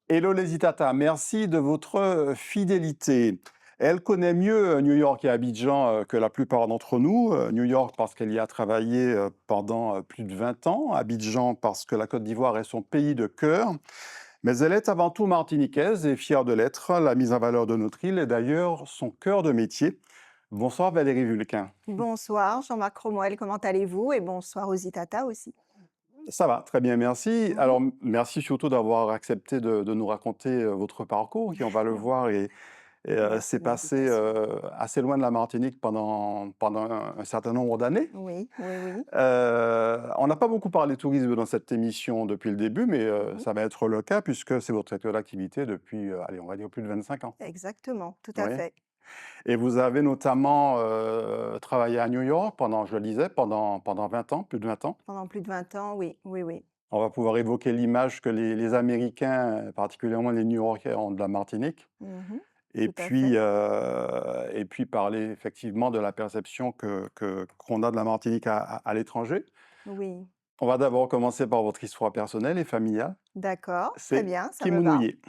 Hello les Tata, merci de votre fidélité. Elle connaît mieux New York et Abidjan que la plupart d'entre nous. New York parce qu'elle y a travaillé pendant plus de 20 ans. Abidjan parce que la Côte d'Ivoire est son pays de cœur. Mais elle est avant tout martiniquaise et fière de l'être. La mise en valeur de notre île est d'ailleurs son cœur de métier. Bonsoir Valérie Vulcain. Bonsoir Jean-Marc Cromwell, comment allez-vous? Et bonsoir aux Itata aussi. Ça va, très bien, merci. Mhm. Alors, merci surtout d'avoir accepté de nous raconter votre parcours, qui, on va le voir, Merci s'est de passé l'invitation. assez loin de la Martinique pendant un certain nombre d'années. Oui, oui, oui. On n'a pas beaucoup parlé tourisme dans cette émission depuis le début, mais Mhm. ça va être le cas puisque c'est votre secteur d'activité depuis, allez, on va dire plus de 25 ans. Exactement, tout à Oui. fait. Et vous avez notamment travaillé à New York pendant, je le disais, pendant 20 ans, plus de 20 ans. Pendant plus de 20 ans, oui, oui, oui. On va pouvoir évoquer l'image que les Américains, particulièrement les New-Yorkais, ont de la Martinique. Mhm. Et Tout à puis, fait. parler effectivement de la perception qu'on a de la Martinique à l'étranger. Oui, On va d'abord commencer par votre histoire personnelle et familiale. d'accord, très C'est bien, ça me va. Kimunouye.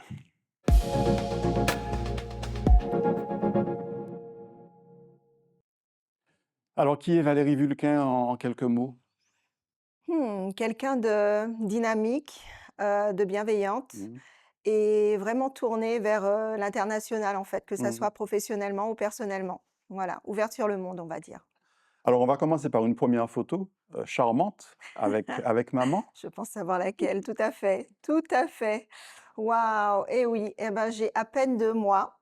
Alors, qui est Valérie Vulcain en quelques mots? Quelqu'un de dynamique, de bienveillante Mmh. et vraiment tourné vers l'international en fait, que ça Mmh. soit professionnellement ou personnellement. Voilà, ouverte sur le monde, on va dire. Alors, on va commencer par une première photo charmante avec maman. Je pense savoir laquelle, tout à fait, tout à fait. Waouh! Et oui, eh ben, j'ai à peine 2 mois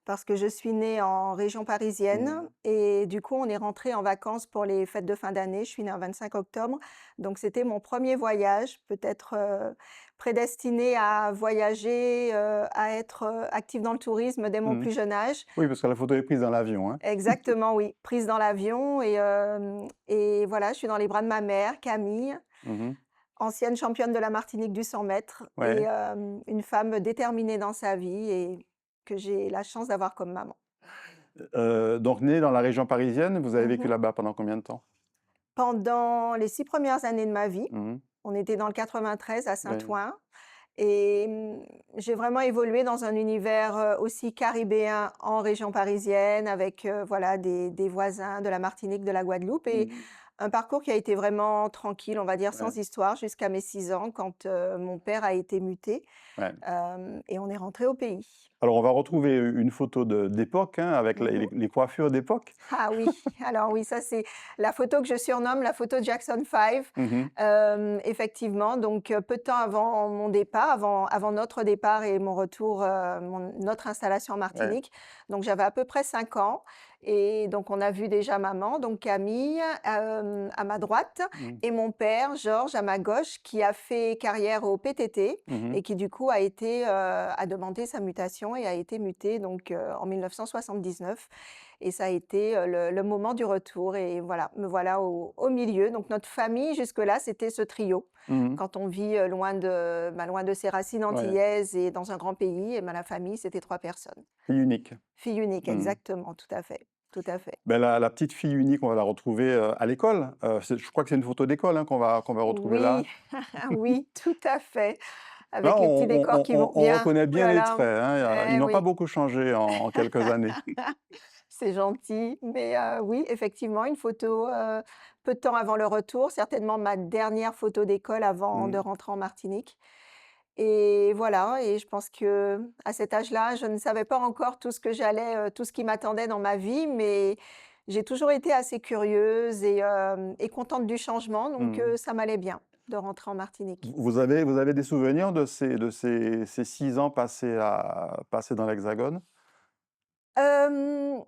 parce que je suis née en région parisienne Mmh. et du coup, on est rentré en vacances pour les fêtes de fin d'année. Je suis née un 25 octobre, donc c'était mon premier voyage, peut-être, prédestinée à voyager, à être, active dans le tourisme dès mon Mmh. plus jeune âge. Oui, parce que la photo est prise dans l'avion, hein? Exactement, oui, prise dans l'avion et voilà, je suis dans les bras de ma mère, Camille. Mmh. Ancienne championne de la Martinique du 100 mètres et Ouais. une femme déterminée dans sa vie et que j'ai la chance d'avoir comme maman. Donc né dans la région parisienne, vous avez vécu Mmh. là-bas pendant combien de temps? Pendant les 6 premières années de ma vie, Mmh. on était dans le 93 à Ouais. Saint-Ouen et j'ai vraiment évolué dans un univers, aussi caribéen en région parisienne avec, voilà des voisins de la Martinique, de la Guadeloupe et Mmh. un parcours qui a été vraiment tranquille, on va dire Ouais, sans histoire jusqu'à mes 6 ans quand, mon père a été muté. ouais. Et on est rentré au pays. Alors on va retrouver une photo d'époque, hein, avec Mmh. les coiffures d'époque. Ah oui, alors oui, ça c'est la photo que je surnomme la photo Jackson 5. Mmh. Effectivement, donc peu de temps avant mon départ, avant notre départ et mon retour, notre installation en Ouais. Martinique. Donc j'avais à peu près 5 ans et donc on a vu déjà maman, donc Camille, à ma droite Mmh. et mon père, Georges, à ma gauche, qui a fait carrière au PTT Mmh. et qui du coup a demandé sa mutation et a été muté donc, en 1979 et ça a été, le moment du retour et voilà, me voilà au milieu. Donc notre famille jusque-là, c'était ce trio. Mmh. Quand on vit, loin de ses racines Ouais, antillaises et dans un grand pays et ben, la famille, c'était 3 personnes. fille unique. Fille unique, Mmh. exactement, tout à fait, tout à fait. Ben la petite fille unique, on va la retrouver, à l'école. Je crois que c'est une photo d'école, hein, qu'on va retrouver là. Oui, oui, tout à fait, Là, avec les petits décors qui vont on bien. reconnaît Oh bien là les là, traits, hein, ils eh n'ont pas oui. beaucoup changé en quelques années. C'est gentil, mais oui, effectivement, une photo, peu de temps avant le retour, certainement ma dernière photo d'école avant de Mmh. rentrer en Martinique et voilà et je pense que à cet âge-là, je ne savais pas encore tout ce que tout ce qui m'attendait dans ma vie, mais j'ai toujours été assez curieuse et contente du changement donc Mmh. ça m'allait bien de rentrer en Martinique. Vous avez des souvenirs de ces 6 ans passés dans l'Hexagone? Hem,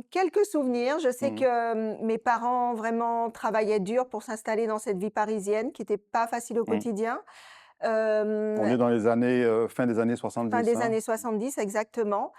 Quelques souvenirs. Je sais que, Mmh. mes parents vraiment travaillaient dur pour s'installer dans cette vie parisienne qui était pas facile au Mmh. quotidien. On Hem, est dans les années, fin des années Fin 70, des hein? années 70 exactement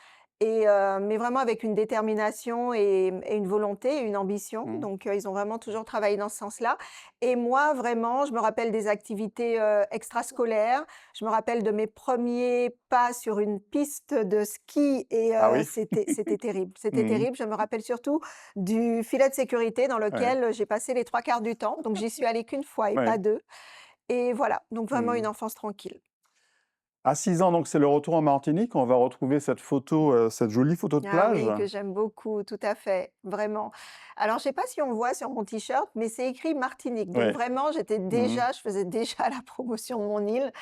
mais vraiment avec une détermination et une volonté et une ambition. Mmh. Donc, ils ont vraiment toujours travaillé dans ce sens-là et moi vraiment, je me rappelle des activités, extrascolaires. Je me rappelle de mes premiers pas sur une piste de ski et Ah oui? c'était terrible. C'était Mmh. terrible. Je me rappelle surtout du filet de sécurité dans Ouais, lequel j'ai passé les 3 quarts du temps. Donc j'y suis allée qu'une fois et pas ouais. 2 et voilà, donc vraiment une Mmh. enfance tranquille. À 6 ans, donc c'est le retour en Martinique. On va retrouver cette photo, cette jolie photo de Ah plage. oui, que j'aime beaucoup, tout à fait, vraiment. Alors, je sais pas si on voit sur mon t-shirt, mais c'est écrit Martinique. Donc Ouais. vraiment, Mmh mh. je faisais déjà la promotion de mon île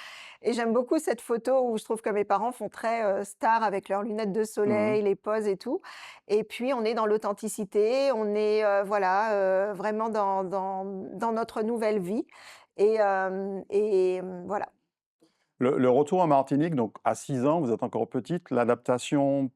et j'aime beaucoup cette photo où je trouve que mes parents font très, stars avec leurs lunettes de Mmh. soleil, les poses et tout. Et puis on est dans l'authenticité, on est, voilà, vraiment dans notre nouvelle vie voilà. Le retour en Martinique, donc à 6 ans, vous êtes encore petite, l'adaptation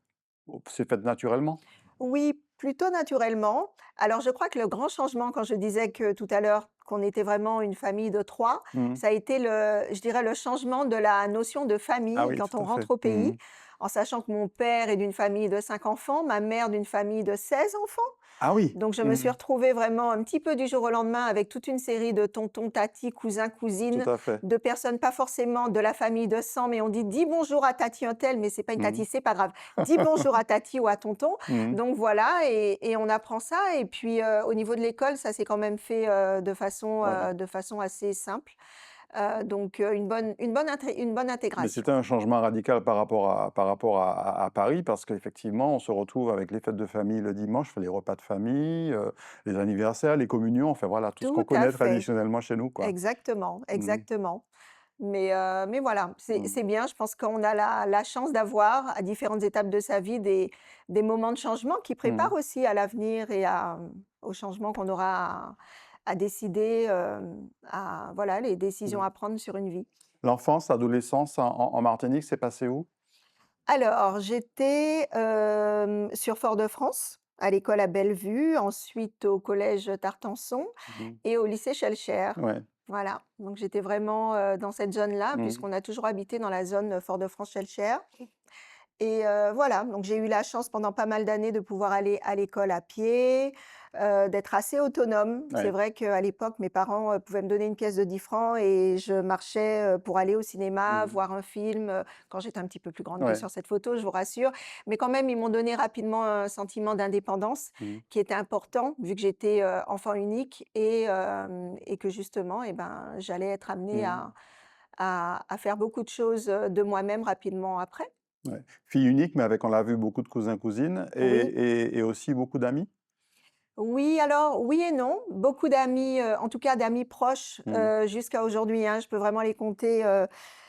s'est faite naturellement? Oui, plutôt naturellement. Alors, je crois que le grand changement, quand je disais que tout à l'heure qu'on était vraiment une famille de 3, Mmh. ça a été je dirais, le changement de la notion de Ah famille oui, quand tout on à fait. rentre au Mmh pays, en sachant que mon père est d'une famille de 5 enfants, ma mère d'une famille de 16 enfants. Ah oui! Donc je me suis Mmh. retrouvée vraiment un petit peu du jour au lendemain avec toute une série de tontons, tatis, cousins, Tout cousines, à fait. de personnes pas forcément de la famille de sang, mais on dit: «Dis bonjour à tati untel», mais c'est pas une Mmh. tati, c'est pas grave. «Dis bonjour à tati ou à tonton». Mmh. Donc voilà et on apprend ça et puis, au niveau de l'école, ça s'est quand même fait, Ouais. de façon assez simple. Donc, une bonne Mais intégration. c'était un changement radical par rapport à Paris parce qu'effectivement, on se retrouve avec les fêtes de famille le dimanche, enfin les repas de famille, les anniversaires, les communions, enfin voilà, tout ce qu'on Tout à connaît fait. traditionnellement chez nous, quoi. Exactement, Mmh. exactement. Mais voilà, Mmh. c'est bien. Je pense qu'on a la chance d'avoir, à différentes étapes de sa vie, des moments de changement qui Mmh. préparent aussi à l'avenir et au changement qu'on aura à décider, à voilà, les décisions Mmh. à prendre sur une vie. L'enfance, l'adolescence en Martinique, c'est passé où? Alors, j'étais, sur Fort-de-France, à l'école à Bellevue, ensuite au collège Tartanson Mmh. et au lycée Schellcher. Ouais. Voilà, donc j'étais vraiment, dans cette zone-là, Mmh. puisqu'on a toujours habité dans la zone, Fort-de-France-Schellcher. Et voilà, donc j'ai eu la chance pendant pas mal d'années de pouvoir aller à l'école à pied, d'être assez autonome. C'est Ouais. vrai qu'à l'époque, mes parents, pouvaient me donner une pièce de 10 francs et je marchais, pour aller au cinéma, Mmh. voir un film, quand j'étais un petit peu plus grande que Ouais. sur cette photo, je vous rassure. Mais quand même, ils m'ont donné rapidement un sentiment d'indépendance Mmh. qui était important, vu que j'étais, enfant unique et que justement et ben, j'allais être amenée Mmh. à faire beaucoup de choses, de moi-même rapidement après. Ouais. Fille unique, mais avec, on l'a vu, beaucoup de cousins-cousines et Oui. et et aussi beaucoup d'amis? Oui, alors, oui et non. Beaucoup d'amis, en tout cas d'amis proches, Mmh. jusqu'à aujourd'hui, hein. Je peux vraiment les compter,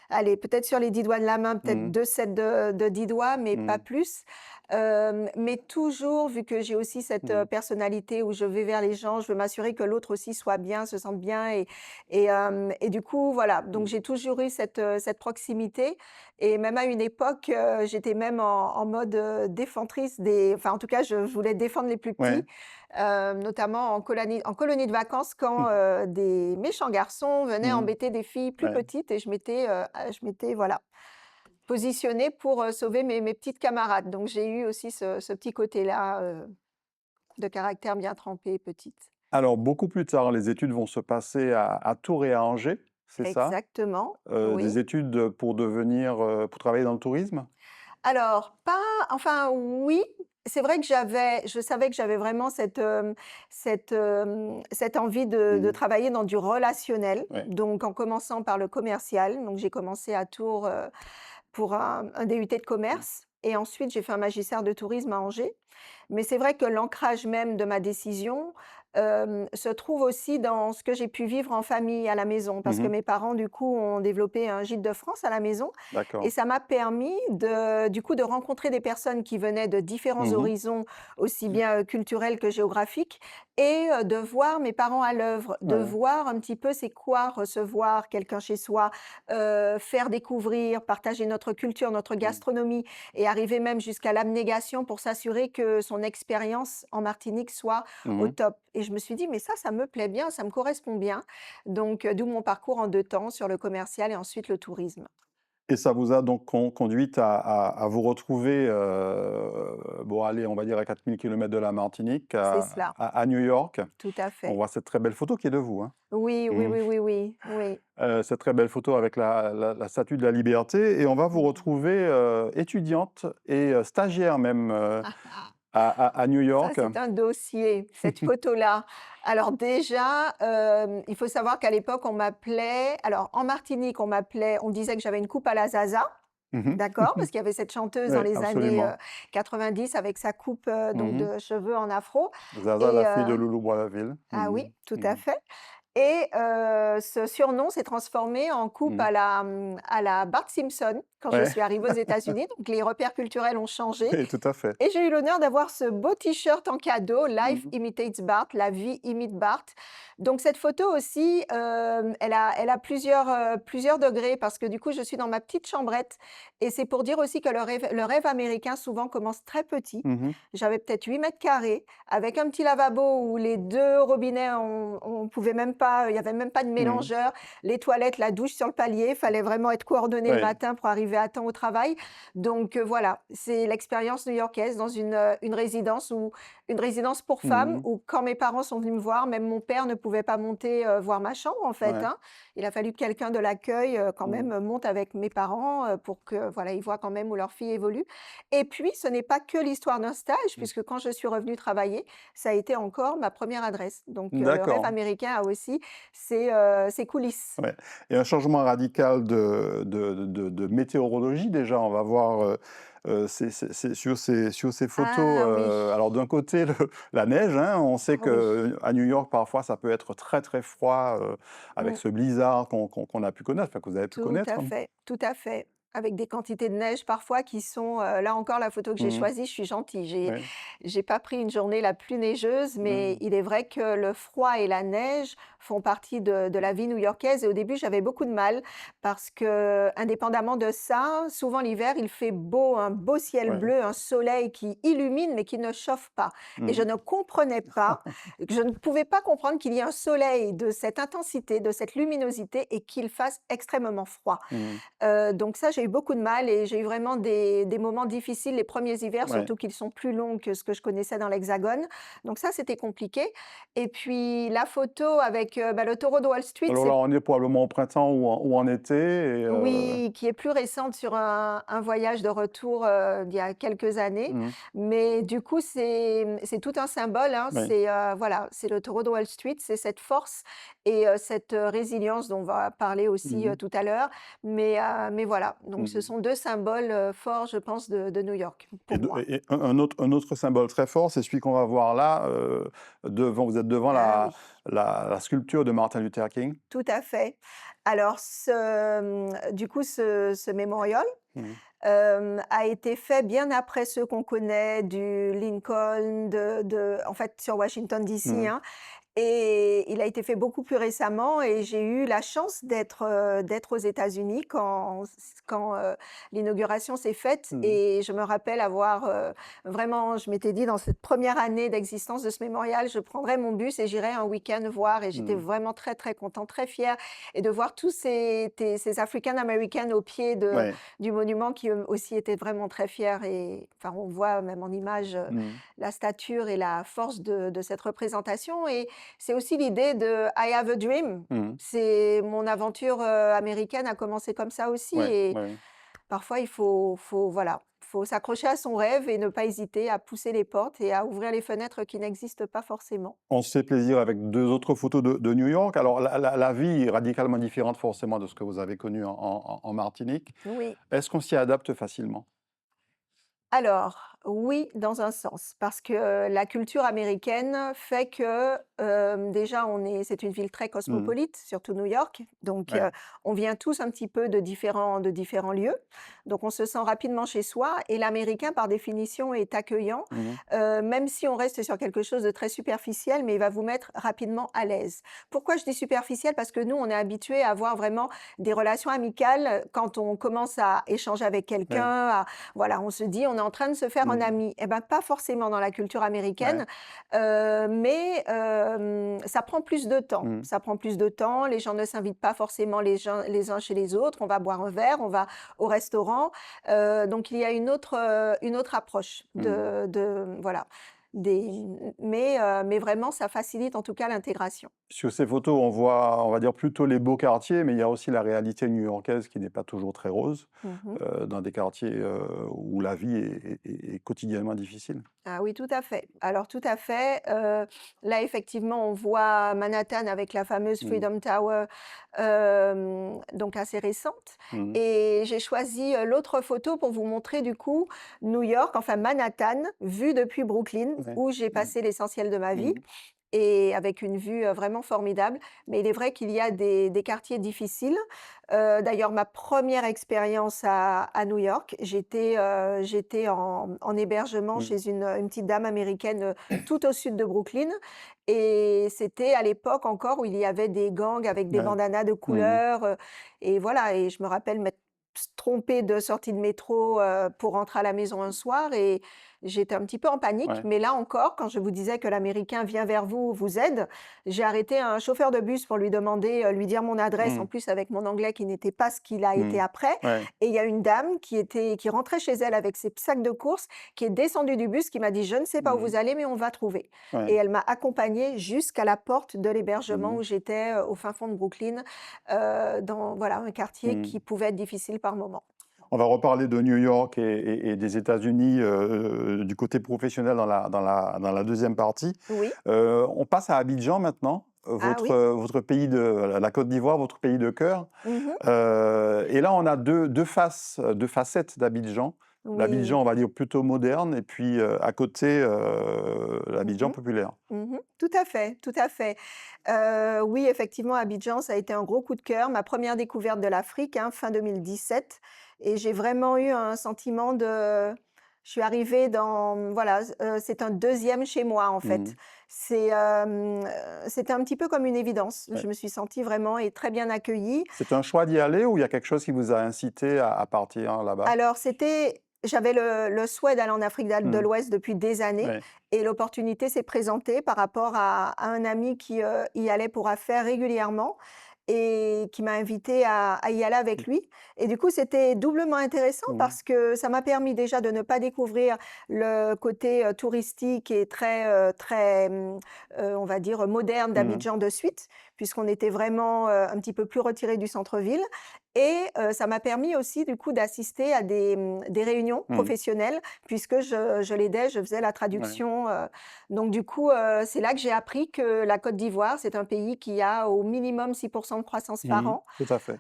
allez, peut-être sur les 10 doigts de la main, peut-être Mmh. 2 sets de 10 doigts, mais pas Mmh. plus. Mais toujours, vu que j'ai aussi cette, Mmh. personnalité où je vais vers les gens, je veux m'assurer que l'autre aussi soit bien, se sente bien et du coup, voilà. Donc Mmh. j'ai toujours eu cette proximité et même à une époque, j'étais même en mode, défentrice des enfin, en tout cas, je voulais défendre les plus petits. Ouais. Notamment en colonie de vacances quand, des méchants garçons venaient Mmh. embêter des filles plus Ouais. petites et je m'étais voilà, positionnée pour, sauver mes petites camarades. Donc j'ai eu aussi ce petit côté-là, de caractère bien trempé, petite. Alors beaucoup plus tard, les études vont se passer à Tours et à Angers, c'est ça? Exactement, Des oui. études, pour travailler dans le tourisme? Alors pas enfin oui, c'est vrai que je savais que j'avais vraiment cette envie de Mmh. travailler dans du relationnel, Ouais. donc en commençant par le commercial. Donc j'ai commencé à Tours, pour un DUT de Mmh. commerce et ensuite j'ai fait un magistère de tourisme à Angers. Mais c'est vrai que l'ancrage même de ma décision, se trouve aussi dans ce que j'ai pu vivre en famille à la maison. Parce que Mmh. mes parents, du coup, ont développé un gîte de France à la maison et D'accord. ça m'a permis du coup, de rencontrer des personnes qui venaient de différents Mmh. horizons, aussi bien, culturels que géographiques et de voir mes parents à l'œuvre, de Ouais. voir un petit peu c'est quoi recevoir quelqu'un chez soi, faire découvrir, partager notre culture, notre Mmh. gastronomie et arriver même jusqu'à l'abnégation pour s'assurer que son expérience en Martinique soit au Mmh. top et je me suis dit: «Mais ça me plaît bien, ça me correspond bien». Donc d'où mon parcours en 2 temps sur le commercial et ensuite le tourisme. Et ça vous a donc conduite à vous retrouver, bon allez, on va dire à 4 000 kilomètres de la Martinique, C'est à cela, à New York. tout à On fait. voit cette très belle photo qui est de vous, hein. Oui, oui, Mmh. oui, oui, oui, oui. Cette très belle photo avec la Statue de la Liberté et on va vous Mmh. retrouver, étudiante et stagiaire même, à New Ça, York? c'est un dossier, cette photo-là. Alors déjà, il faut savoir qu'à l'époque, on m'appelait alors en Martinique, on me disait que j'avais une coupe à la Zaza, Mmh d'accord? Parce qu'il y avait cette chanteuse dans Oui, les années, absolument. 90 avec sa coupe, donc Mmh de cheveux en afro Zaza, et la fille de Loulou Boislaville. ah oui, tout à Mmh fait. Et ce surnom s'est transformé en coupe mh. à la Bart Simpson quand je Ouais, suis arrivée aux États-Unis, donc les repères culturels ont changé oui, tout à fait. et j'ai eu l'honneur d'avoir ce beau t-shirt en cadeau, Life Mmh imitates Bart, la vie imite Bart. Donc cette photo aussi, elle a plusieurs degrés parce que du coup, je suis dans ma petite chambrette et c'est pour dire aussi que le rêve américain souvent commence très petit. Mmh J'avais peut-être 8 mètres carrés avec un petit lavabo où les 2 robinets, on pouvait même pas, il y avait même pas de Mmh. mélangeur. Les toilettes, la douche sur le palier, il fallait vraiment être coordonné le Oui. matin pour arriver à temps au travail. Donc voilà, c'est l'expérience new-yorkaise dans une résidence pour femmes Mmh où quand mes parents sont venus me voir, même mon père ne pouvait pas monter, voir ma chambre en fait, Ouais. hein. Il a fallu que quelqu'un de l'accueil, quand Mmh. même, monte avec mes parents, pour que voilà, ils voient quand même où leur fille évolue et puis ce n'est pas que l'histoire d'un stage Mmh. puisque quand je suis revenue travailler, ça a été encore ma première adresse. Donc le rêve D'accord. américain a aussi ses coulisses. Ouais et un changement radical de météorologie déjà. On va voir, c'est sur ces photos, Ah oui, alors d'un côté la neige, hein, on sait ah oui. qu'à New York parfois ça peut être très, très froid, avec Mmh. ce blizzard qu'on a pu connaître, enfin que vous avez pu Tout connaître. à fait, tout à fait. Avec des quantités de neige parfois qui sont, là encore la photo que j'ai Mmh choisie, je suis gentille. Ouais. J'ai pas pris une journée la plus neigeuse, mais Mmh. il est vrai que le froid et la neige font partie de la vie new-yorkaise et au début, j'avais beaucoup de mal parce que, indépendamment de ça, souvent l'hiver, il fait beau, un beau ciel Ouais. bleu, un soleil qui illumine mais qui ne chauffe pas et je Mmh. ne comprenais pas, je ne pouvais pas comprendre qu'il y ait un soleil de cette intensité, de cette luminosité et qu'il fasse extrêmement froid. Mmh. Donc ça, j'ai eu beaucoup de mal et j'ai eu vraiment des moments difficiles les premiers hivers, Ouais. surtout qu'ils sont plus longs que ce que je connaissais dans l'Hexagone. Donc ça, c'était compliqué et puis la photo avec, le taureau de Wall Street, Alors là, c'est on est probablement au printemps ou en été et oui, qui est plus récente sur un voyage de retour, d'il y a quelques années. mmh, Mais du coup, c'est tout un symbole, hein. ouais. C'est, voilà, c'est le taureau de Wall Street, c'est cette force et cette, résilience dont on va parler aussi, Mmh tout à l'heure. Mais voilà, donc ce Mmh sont 2 symboles, forts, je pense, de New York, Et pour moi. un autre symbole très fort, c'est celui qu'on va voir là, devant vous êtes devant Ah oui, la sculpture de Martin Luther King. tout à fait. Alors du coup, ce mémorial, Mmh. a été fait bien après ceux qu'on connaît du Lincoln, en fait, sur Washington DC, Mmh. hein. Et il a été fait beaucoup plus récemment et j'ai eu la chance d'être aux États-Unis quand l'inauguration s'est faite Mmh. et je me rappelle avoir, vraiment je m'étais dit dans cette première année d'existence de ce mémorial, je prendrai mon bus et j'irai un week-end voir et j'étais Mmh. vraiment très, très contente, très fière et de voir tous ces African Americans au pied Ouais. du monument qui eux aussi étaient vraiment très fiers et enfin on voit même en image, Mmh. la stature et la force de cette représentation et c'est aussi l'idée de I have a dream. Mmh. C'est mon aventure, américaine a commencé comme ça aussi Ouais, et ouais. parfois il faut voilà, faut s'accrocher à son rêve et ne pas hésiter à pousser les portes et à ouvrir les fenêtres qui n'existent pas forcément. On se fait plaisir avec 2 autres photos de New York. Alors la vie est radicalement différente forcément de ce que vous avez connu en Martinique. Oui. Est-ce qu'on s'y adapte facilement? Alors, oui, dans un sens, parce que la culture américaine fait que, déjà c'est une ville très Mmh. cosmopolite, surtout New York, donc Ouais. on vient tous un petit peu de différents lieux, donc on se sent rapidement chez soi et l'américain, par définition, est accueillant, Mmh même si on reste sur quelque chose de très superficiel, mais il va vous mettre rapidement à l'aise. Pourquoi je dis superficiel? Parce que nous, on est habitués à avoir vraiment des relations amicales quand on commence à échanger avec Ouais. quelqu'un, voilà, on se dit: «On est en train de se faire un Mmh. ami». Eh ben, pas forcément dans la culture Ouais. américaine, mais ça prend plus de temps. Mmh. Ça prend plus de temps, les gens ne s'invitent pas forcément les uns chez les autres. On va boire un verre, on va au restaurant, donc il y a une autre approche Mmh. de voilà. mais vraiment ça facilite en tout cas l'intégration. Sur ces photos, on voit, on va dire, plutôt les beaux quartiers, mais il y a aussi la réalité new-yorkaise qui n'est pas toujours très rose, Mmh. dans des quartiers, où la vie est quotidiennement difficile. Ah oui, tout à fait. Alors tout à fait, là effectivement on voit Manhattan avec la fameuse Mmh. Freedom Tower, donc assez récente, Mmh. et j'ai choisi, l'autre photo pour vous montrer du coup New York, enfin Manhattan, vue depuis Brooklyn Ouais. où j'ai Mmh. passé l'essentiel de ma vie Mmh. et avec une vue, vraiment formidable. Mais il est vrai qu'il y a des quartiers difficiles. D'ailleurs ma première expérience à New York, j'étais en hébergement Mmh. chez une petite dame américaine, tout au sud de Brooklyn, et c'était à l'époque encore où il y avait des gangs avec des Ouais. bandanas de Mmh. couleurs, et voilà, et je me rappelle m'être trompée de sortie de métro, pour rentrer à la maison un soir, et j'étais un petit peu en panique. Ouais. Mais là encore, quand je vous disais que l'américain vient vers vous, vous aide, j'ai arrêté un chauffeur de bus pour lui demander, lui dire mon adresse, en Mmh. plus avec mon anglais qui n'était pas ce qu'il a Mmh. été après, Ouais. et il y a une dame qui rentrait chez elle avec ses sacs de courses, qui est descendue du bus, qui m'a dit: «Je ne sais pas où Mmh. vous allez, mais on va trouver», et Ouais. elle m'a accompagnée jusqu'à la porte de l'hébergement Mmh. où j'étais, au fin fond de Brooklyn, dans voilà, un quartier Mmh. qui pouvait être difficile par moments. On va reparler de New York et des États-Unis, du côté professionnel dans la deuxième partie. Oui. On passe à Abidjan maintenant, Ah oui. votre pays de la Côte d'Ivoire, votre pays de cœur. Mmh. Et là, on a deux faces, 2 facettes d'Abidjan. L'Abidjan, Oui. on va dire, plutôt moderne et puis, à côté, l'Abidjan Mmh. populaire. Mmh. Tout à fait, tout à fait. Oui, effectivement, Abidjan, ça a été un gros coup de cœur. Ma première découverte de l'Afrique, hein, fin 2017, et j'ai vraiment eu un sentiment de je suis arrivée dans voilà, c'est un deuxième chez moi, en Mmh. fait. C'était un petit peu comme une évidence. Ouais. Je me suis sentie vraiment et très bien accueillie. C'est un choix d'y aller ou il y a quelque chose qui vous a incité à partir là-bas? Alors j'avais le souhait d'aller en Afrique de Mmh. l'Ouest depuis des années, Ouais. et l'opportunité s'est présentée par rapport à un ami qui, y allait pour affaires régulièrement et qui m'a invitée à y aller avec Mmh. lui, et du coup, c'était doublement intéressant Mmh. parce que ça m'a permis déjà de ne pas découvrir le côté, touristique et on va dire moderne Mmh. d'Abidjan de suite, puisqu'on était vraiment, un petit peu plus retiré du centre-ville, et ça m'a permis aussi du coup d'assister à des réunions Mmh. professionnelles puisque je l'aidais, je faisais la Ouais. traduction, donc du coup, c'est là que j'ai appris que la Côte d'Ivoire, c'est un pays qui a au minimum 6 de croissance par Mmh. an, Tout à fait.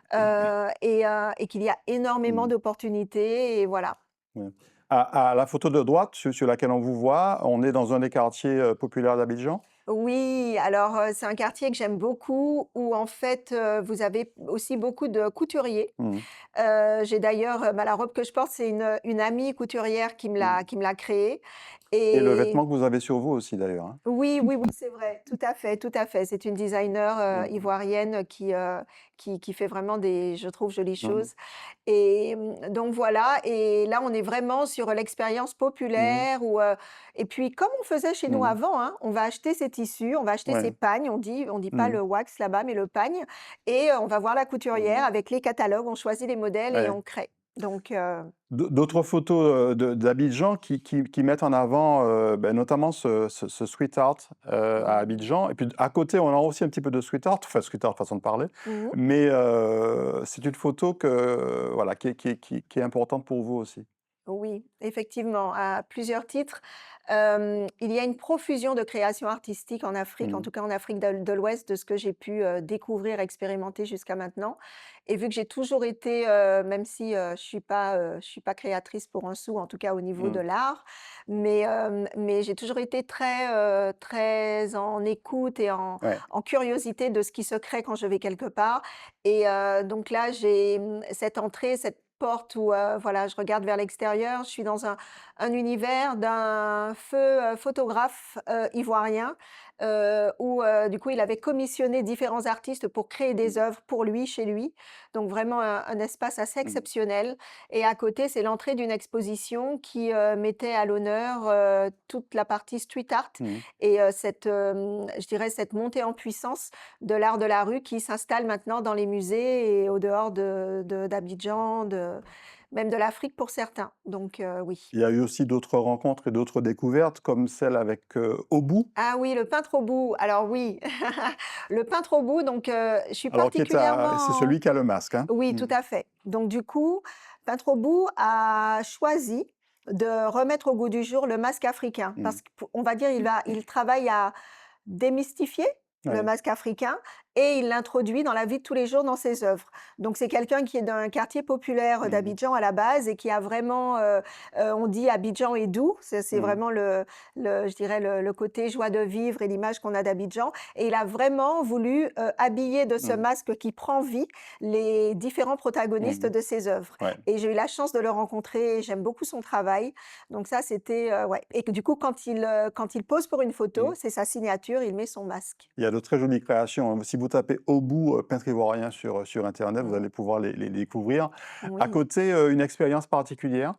et qu'il y a énormément Mmh. d'opportunités, et voilà. Ouais. À la photo de droite, sur laquelle on vous voit, on est dans un des quartiers, populaires d'Abidjan? Oui, alors, c'est un quartier que j'aime beaucoup où en fait, vous avez aussi beaucoup de couturiers. Mmh. J'ai d'ailleurs, bah, la robe que je porte, c'est une amie couturière Mmh. qui me l'a créée, Et le et vêtement que vous avez sur vous aussi d'ailleurs, hein? oui, oui, oui, c'est vrai, tout à fait, tout à fait. C'est une designer, Mmh. ivoirienne qui fait vraiment des, je trouve, jolies Mmh. choses, et donc voilà, et là, on est vraiment sur l'expérience Mmh. populaire où, et puis comme on faisait chez nous Mmh. avant, hein, on va acheter ses tissus, on va acheter ses Ouais. pagnes, on dit pas Mmh. le wax là-bas, mais le pagne, et on va voir la couturière Mmh. avec les catalogues, on choisit les modèles et Ouais. on crée. Donc D'autres photos, d'Abidjan qui mettent en avant, notamment ce street art, à mmh Abidjan et puis à côté, on a aussi un petit peu de street art, enfin street art façon de parler, mh. mais c'est une photo que, voilà, qui est importante pour vous aussi. Oui, effectivement, à plusieurs titres. Il y a une profusion de créations artistiques en Afrique, en Mmh. tout cas en Afrique de l'Ouest, de ce que j'ai pu, découvrir, expérimenter jusqu'à maintenant, et vu que j'ai toujours été, même si, je suis pas créatrice pour un sou, en tout cas au niveau de Mmh. l'art, mais j'ai toujours été très en écoute et Ouais. en curiosité de ce qui se crée quand je vais quelque part, et donc là, j'ai, cette entrée, cette porte où, voilà, je regarde vers l'extérieur. Je suis dans un univers d'un feu, photographe, ivoirien, où, du coup, il avait commissionné différents artistes pour créer Mmh. des œuvres pour lui, chez lui. Donc vraiment un espace assez Mmh. exceptionnel, et à côté, c'est l'entrée d'une exposition qui, mettait à l'honneur, toute la partie street art, Mmh. et je dirais cette montée en puissance de l'art de la rue qui s'installe maintenant dans les musées et au dehors d'Abidjan, même de l'Afrique pour certains. Donc oui. Il y a eu aussi d'autres rencontres et d'autres découvertes comme celle avec, Obou, Ah oui, le peintre au bout. Alors oui, le peintre au bout, donc je suis alors qui est à c'est particulièrement celui qui a le masque, hein? oui, Mmh. tout à fait. Donc du coup, peintre au bout a choisi de remettre au goût du jour le masque africain Mmh. parce qu'on va dire il travaille à démystifier le Ouais. masque africain et il l'introduit dans la vie de tous les jours dans ses œuvres. Donc c'est quelqu'un qui est d'un quartier populaire Mmh mh. d'Abidjan à la base et qui a vraiment, on dit Abidjan est doux, c'est Mmh. vraiment je dirais le côté joie de vivre et l'image qu'on a d'Abidjan et il a vraiment voulu, habiller de ce Mmh. masque qui prend vie les différents protagonistes Mmh. de ses œuvres Ouais. et j'ai eu la chance de le rencontrer, j'aime beaucoup son travail. Donc ça, c'était, ouais et que du coup, quand il pose pour une photo, Mmh. c'est sa signature, il met son masque. Il y a de très jolies créations, hein. Si vous tapez Obou, peintre ivoirien sur internet, vous Mmh. allez pouvoir les découvrir. À Oui. côté, une expérience particulière?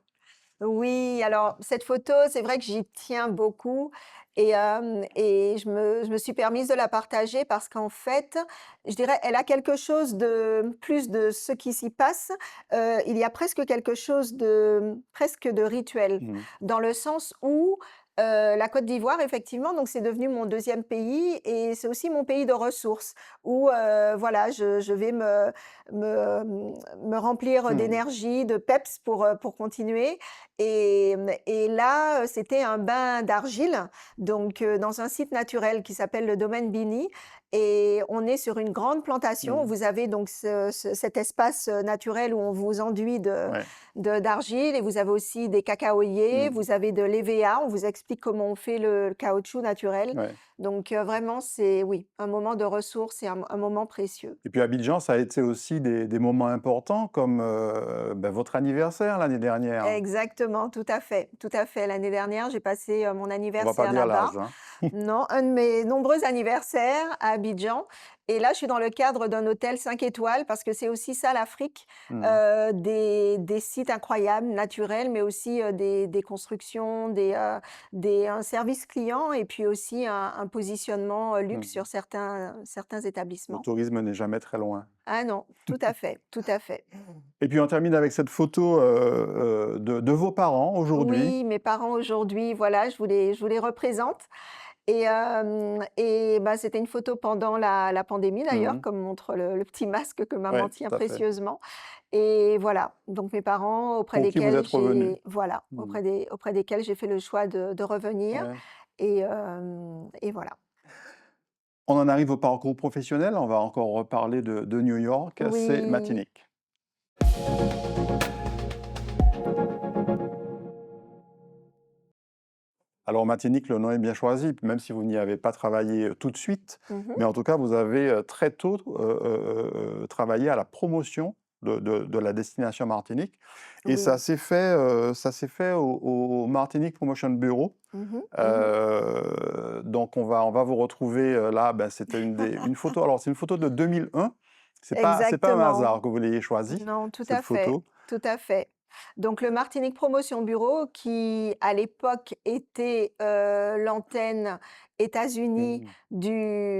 Oui, alors cette photo, c'est vrai que j'y tiens beaucoup et je me suis permise de la partager parce qu'en fait, je dirais, elle a quelque chose de plus de ce qui s'y passe, il y a presque quelque chose de presque de rituel. Mmh. Dans le sens où, la Côte d'Ivoire effectivement, donc c'est devenu mon deuxième pays et c'est aussi mon pays de ressources où, voilà, je vais me remplir Mmh. d'énergie, de peps pour continuer et là, c'était un bain d'argile, donc dans un site naturel qui s'appelle le domaine Bini et on est sur une grande plantation. Mmh. Vous avez donc cet espace, naturel où on vous enduit Ouais. d'argile et vous avez aussi des cacaoyers, Mmh. vous avez de l'EVA, on vous explique comment on fait le caoutchouc naturel. Ouais. Donc vraiment, c'est oui, un moment de ressources et un moment précieux. Et puis Abidjan, ça a été aussi des moments importants comme, bah, votre anniversaire l'année dernière. Exactement, tout à fait, tout à fait. L'année dernière, j'ai passé, mon On va pas anniversaire dire là-bas. l'âge, hein. Non, un de mes nombreux anniversaires à Abidjan et là, je suis dans le cadre d'un hôtel 5 étoiles parce que c'est aussi ça l'Afrique, Mmh. des sites incroyables, naturels, mais aussi, des constructions, un service client et puis aussi un positionnement, luxe Mmh. sur certains Le établissements. tourisme n'est jamais très loin. Ah non, tout à fait, tout à fait. Et puis on termine avec cette photo, de vos parents aujourd'hui. Oui, mes parents aujourd'hui, voilà, je vous les représente et bah, c'était une photo pendant la pandémie d'ailleurs, Mmh. comme montre le petit masque que maman Ouais, tient tout à fait. précieusement et voilà, donc mes parents auprès Pour qui vous desquels êtes revenu. j'ai voilà, Mmh. auprès desquels j'ai fait le choix de revenir Ouais. et voilà. On en arrive au parcours professionnel, on va encore reparler de New York, c'est Oui. Matinic. Alors Matinic, le nom est bien choisi, même si vous n'y avez pas travaillé, tout de suite, Mmh. mais en tout cas vous avez, très tôt, travaillé à la promotion de la destination Martinique et Oui. ça s'est fait au Martinique Promotion Bureau. Mmh mh. Mmh. Donc on va vous retrouver, là, ben, c'était une photo alors c'est une photo de 2001, c'est pas un Exactement. hasard que vous l'ayez choisie, Non, tout cette à fait, photo. tout à fait. Donc le Martinique Promotion Bureau qui, à l'époque, était, l'antenne États-Unis Mmh.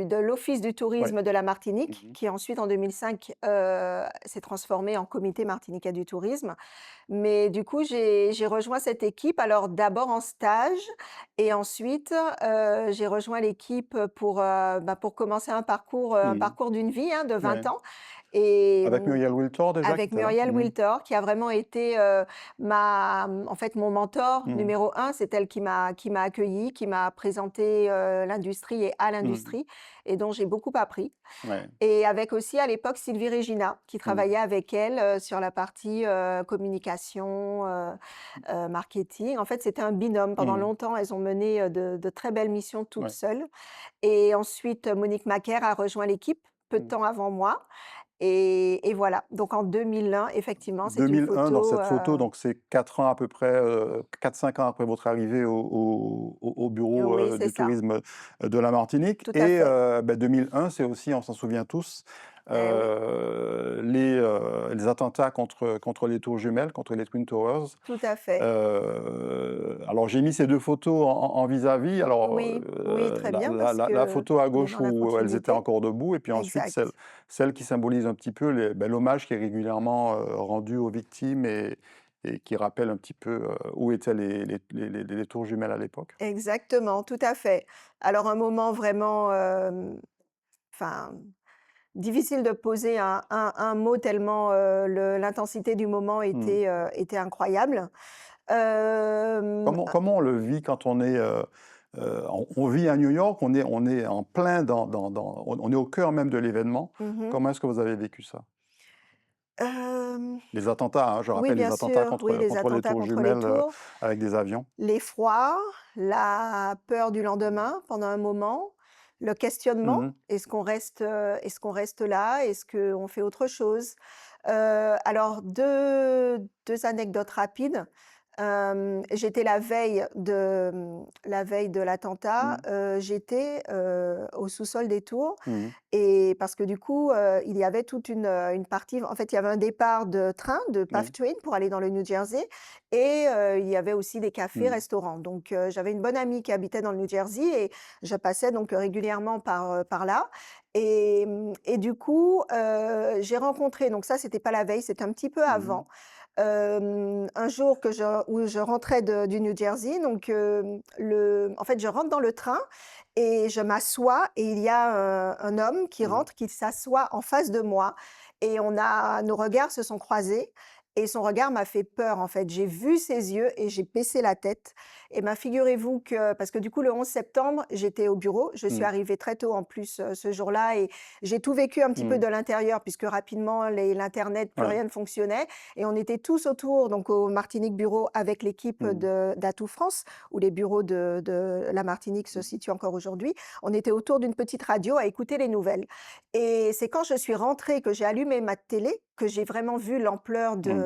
de l'Office du Ouais. tourisme de la Martinique, Mmh. qui ensuite en 2005, s'est transformé en Comité martiniquais du tourisme. Mais du coup, j'ai rejoint cette équipe, alors d'abord en stage et ensuite, j'ai rejoint l'équipe pour commencer un Mmh. parcours d'une vie, hein, de 20 Ouais. ans et Avec Muriel Wiltor déjà qui avec était là? Muriel Mmh. Wiltor, qui a vraiment été, en fait, mon mentor Mmh. numéro un. C'est elle qui m'a accueillie, qui m'a présenté, l'industrie et à Mmh. l'industrie et dont j'ai beaucoup appris Ouais. et avec aussi à l'époque Sylvie Regina qui Mmh. travaillait avec elle, sur la partie, communication, marketing. En fait, c'était un binôme. Pendant Mmh. longtemps, elles ont mené, de très belles missions toutes Ouais. seules et ensuite, Monique Maquer a rejoint l'équipe peu de Mmh. temps avant moi et voilà, donc en 2001, effectivement, c'est une 2001 dans photo, cette photo, donc c'est 4 ans à peu près, 4-5 ans après votre arrivée au bureau, oui, c'est du ça, tourisme, de la Martinique tout à et fait. bah, 2001, c'est aussi, on s'en souvient tous, Eh oui, les attentats contre les tours jumelles, contre les Twin Towers. tout à fait. Alors j'ai mis ces 2 photos en vis-à-vis. Alors, Oui, oui, très la bien la parce la la que photo à on est gauche dans la où elles étaient continuité. encore debout et puis ensuite celle Exact. celle qui symbolise un petit peu l'hommage qui est régulièrement, rendu aux victimes et et qui rappelle un petit peu, où étaient les tours jumelles à l'époque? Exactement, tout à fait. Alors un moment vraiment, enfin, difficile de poser un mot tellement, l'intensité du moment Mmh. était incroyable. Hem, Comment on le vit quand on est, on vit à New York, on est en plein on est au cœur même de l'événement. mmh Comment est-ce que vous avez vécu ça? Hem, Les attentats, hein, je oui, rappelle les bien attentats sûr, oui, contre les contre les attentats tours contre les jumelles, tours, avec des avions. l'effroi, la peur du lendemain pendant un moment, le questionnement: Mmh. Est-ce qu'on reste là? Est-ce qu'on fait autre chose? Alors deux anecdotes rapides. J'étais la veille de l'attentat, Mmh. j'étais, au sous-sol des tours Mmh. et parce que du coup, il y avait toute une partie en fait, il y avait un départ de train, de PATH Oui. train pour aller dans le New Jersey et il y avait aussi des cafés, Mmh. restaurants. Donc j'avais une bonne amie qui habitait dans le New Jersey et je passais donc régulièrement par là et du coup, j'ai rencontré donc ça, c'était pas la veille, c'était un petit peu Mmh. avant. Un jour où je rentrais du New Jersey, donc en fait, je rentre dans le train et je m'assois et il y a un homme qui Mmh. rentre, qui s'assoit en face de moi et nos regards se sont croisés et son regard m'a fait peur, en fait. J'ai vu ses yeux et j'ai baissé la tête et figurez-vous que parce que du coup, le 11 septembre, j'étais au bureau. Je suis Mmh. arrivée très tôt en plus, ce jour-là et j'ai tout vécu un petit peu Mmh. de l'intérieur puisque rapidement l'internet, plus Ouais. rien ne fonctionnait et on était tous autour, donc au Martinique Bureau avec l'équipe Mmh. d'Atout France, où les bureaux de la Martinique se Mmh. situent encore aujourd'hui. On était autour d'une petite radio à écouter les nouvelles. Et c'est quand je suis rentrée, que j'ai allumé ma télé, que j'ai vraiment vu l'ampleur Mmh.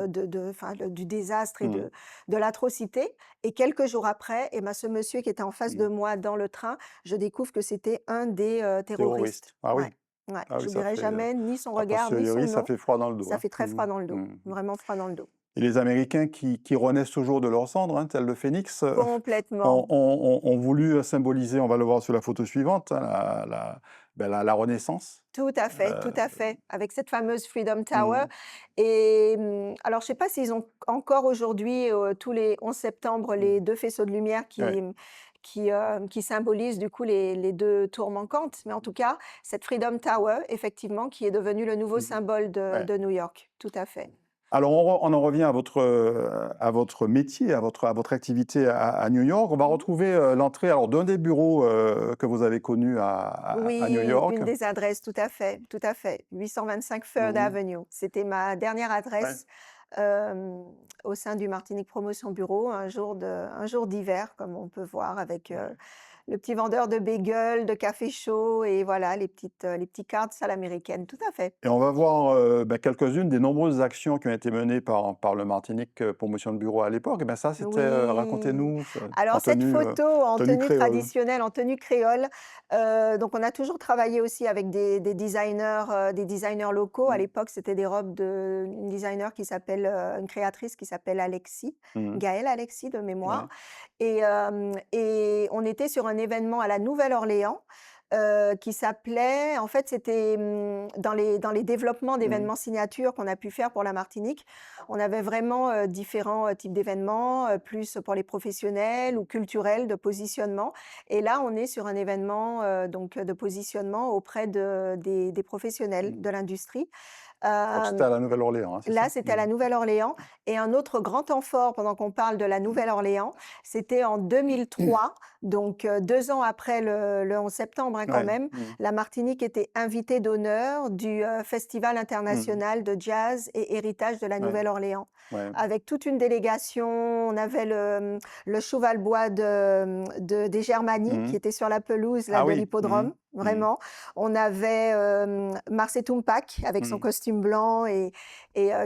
enfin, du désastre et Mmh. de l'atrocité. Et quelques jours après, et ben, ce monsieur qui était en face Mmh. de moi dans le train, je découvre que c'était un des terroristes. Terroriste. Ah Ouais, oui. ouais. Ah oui, ça J'oublierai fait, jamais ni son a regard, ni son posteriori, ça nom. fait froid dans le dos, Ça hein. fait très Mmh. froid dans le dos, Mmh. vraiment froid dans le dos. Et les Américains qui renaissent toujours de leurs cendres, hein, tel le phénix, ont Complètement. ont voulu symboliser, on va le voir sur la photo suivante, hein, la renaissance. Tout à fait, avec cette fameuse Freedom Tower Mmh. et alors je sais pas s'ils ont encore aujourd'hui, tous les 11 septembre, Mmh. les 2 faisceaux de lumière Ouais. qui symbolisent du coup les 2 tours manquantes, mais en tout cas, cette Freedom Tower, effectivement, qui est devenue le nouveau Mmh. symbole de Ouais. de New York. Tout à fait. Alors on en revient à votre métier, à votre activité à New York. On va Mmh. retrouver, l'entrée alors d'un des bureaux, que vous avez connus à New Oui, York. une des adresses, tout à fait, tout à fait. 825 Third Mmh. Avenue. C'était ma dernière Ouais. adresse, hem, au sein du Martinique Promotion Bureau, un jour d'hiver, comme on peut voir avec, Ouais. le petit vendeur de bagels, de café chaud et voilà les petits cards à l'américaine. Tout à fait. Et on va voir, quelques-unes des nombreuses actions qui ont été menées par le Martinique, Promotion de Bureau à l'époque. Et ben ça, c'était, Oui. racontez-nous ce Alors en cette tenue, photo en tenue tenue créole. traditionnelle, en tenue créole, donc on a toujours travaillé aussi avec des designers locaux. À Mmh. l'époque, c'était des robes d'une designer une créatrice qui s'appelle Alexis, Mmh. Gaëlle Alexis de mémoire Ouais. et on était sur un événement à la Nouvelle-Orléans, qui s'appelait en fait, c'était, dans les développements Mmh. d'événements signatures qu'on a pu faire pour la Martinique. On avait vraiment, différents, types d'événements, plus pour les professionnels ou culturels de positionnement et là, on est sur un événement, donc de positionnement auprès des professionnels Mmh. de l'industrie. Donc c'était Hem à la Nouvelle-Orléans, hein, c'est Là, ça? c'était à Mmh. la Nouvelle-Orléans et un autre grand temps fort pendant qu'on parle de la Mmh. Nouvelle-Orléans, c'était en 2003, donc 2 ans après le 11 septembre, hein, quand Ouais. même. Mmh. La Martinique était invitée d'honneur du, Festival Mmh. international de jazz et héritage de la Ouais. Nouvelle-Orléans. Ouais. Avec toute une délégation, on avait le cheval-bois des Germanies Mmh. qui était sur la pelouse là Ah de oui. Mmh. l'hippodrome, Mmh. vraiment. On avait, Marcé Tumpak avec son Mmh. costume blanc et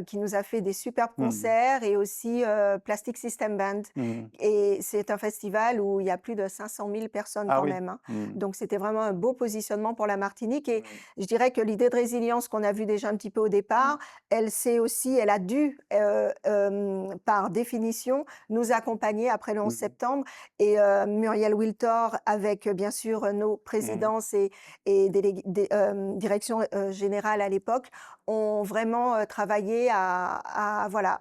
qui nous a fait des superbes Mmh. concerts et aussi, Plastic System Band Mmh. et c'est un festival où il y a plus de 500 000 personnes Ah quand oui. même, hein. Mmh. Donc c'était vraiment un beau positionnement pour la Martinique et Ouais. je dirais que l'idée de résilience qu'on a vue déjà un petit peu au Mmh. départ, elle a dû, par définition, nous accompagner après le 11 Mmh. septembre et Muriel Wiltor avec, bien sûr, nos Mmh. présidences et directions, générales à l'époque, ont vraiment, travaillé à voilà,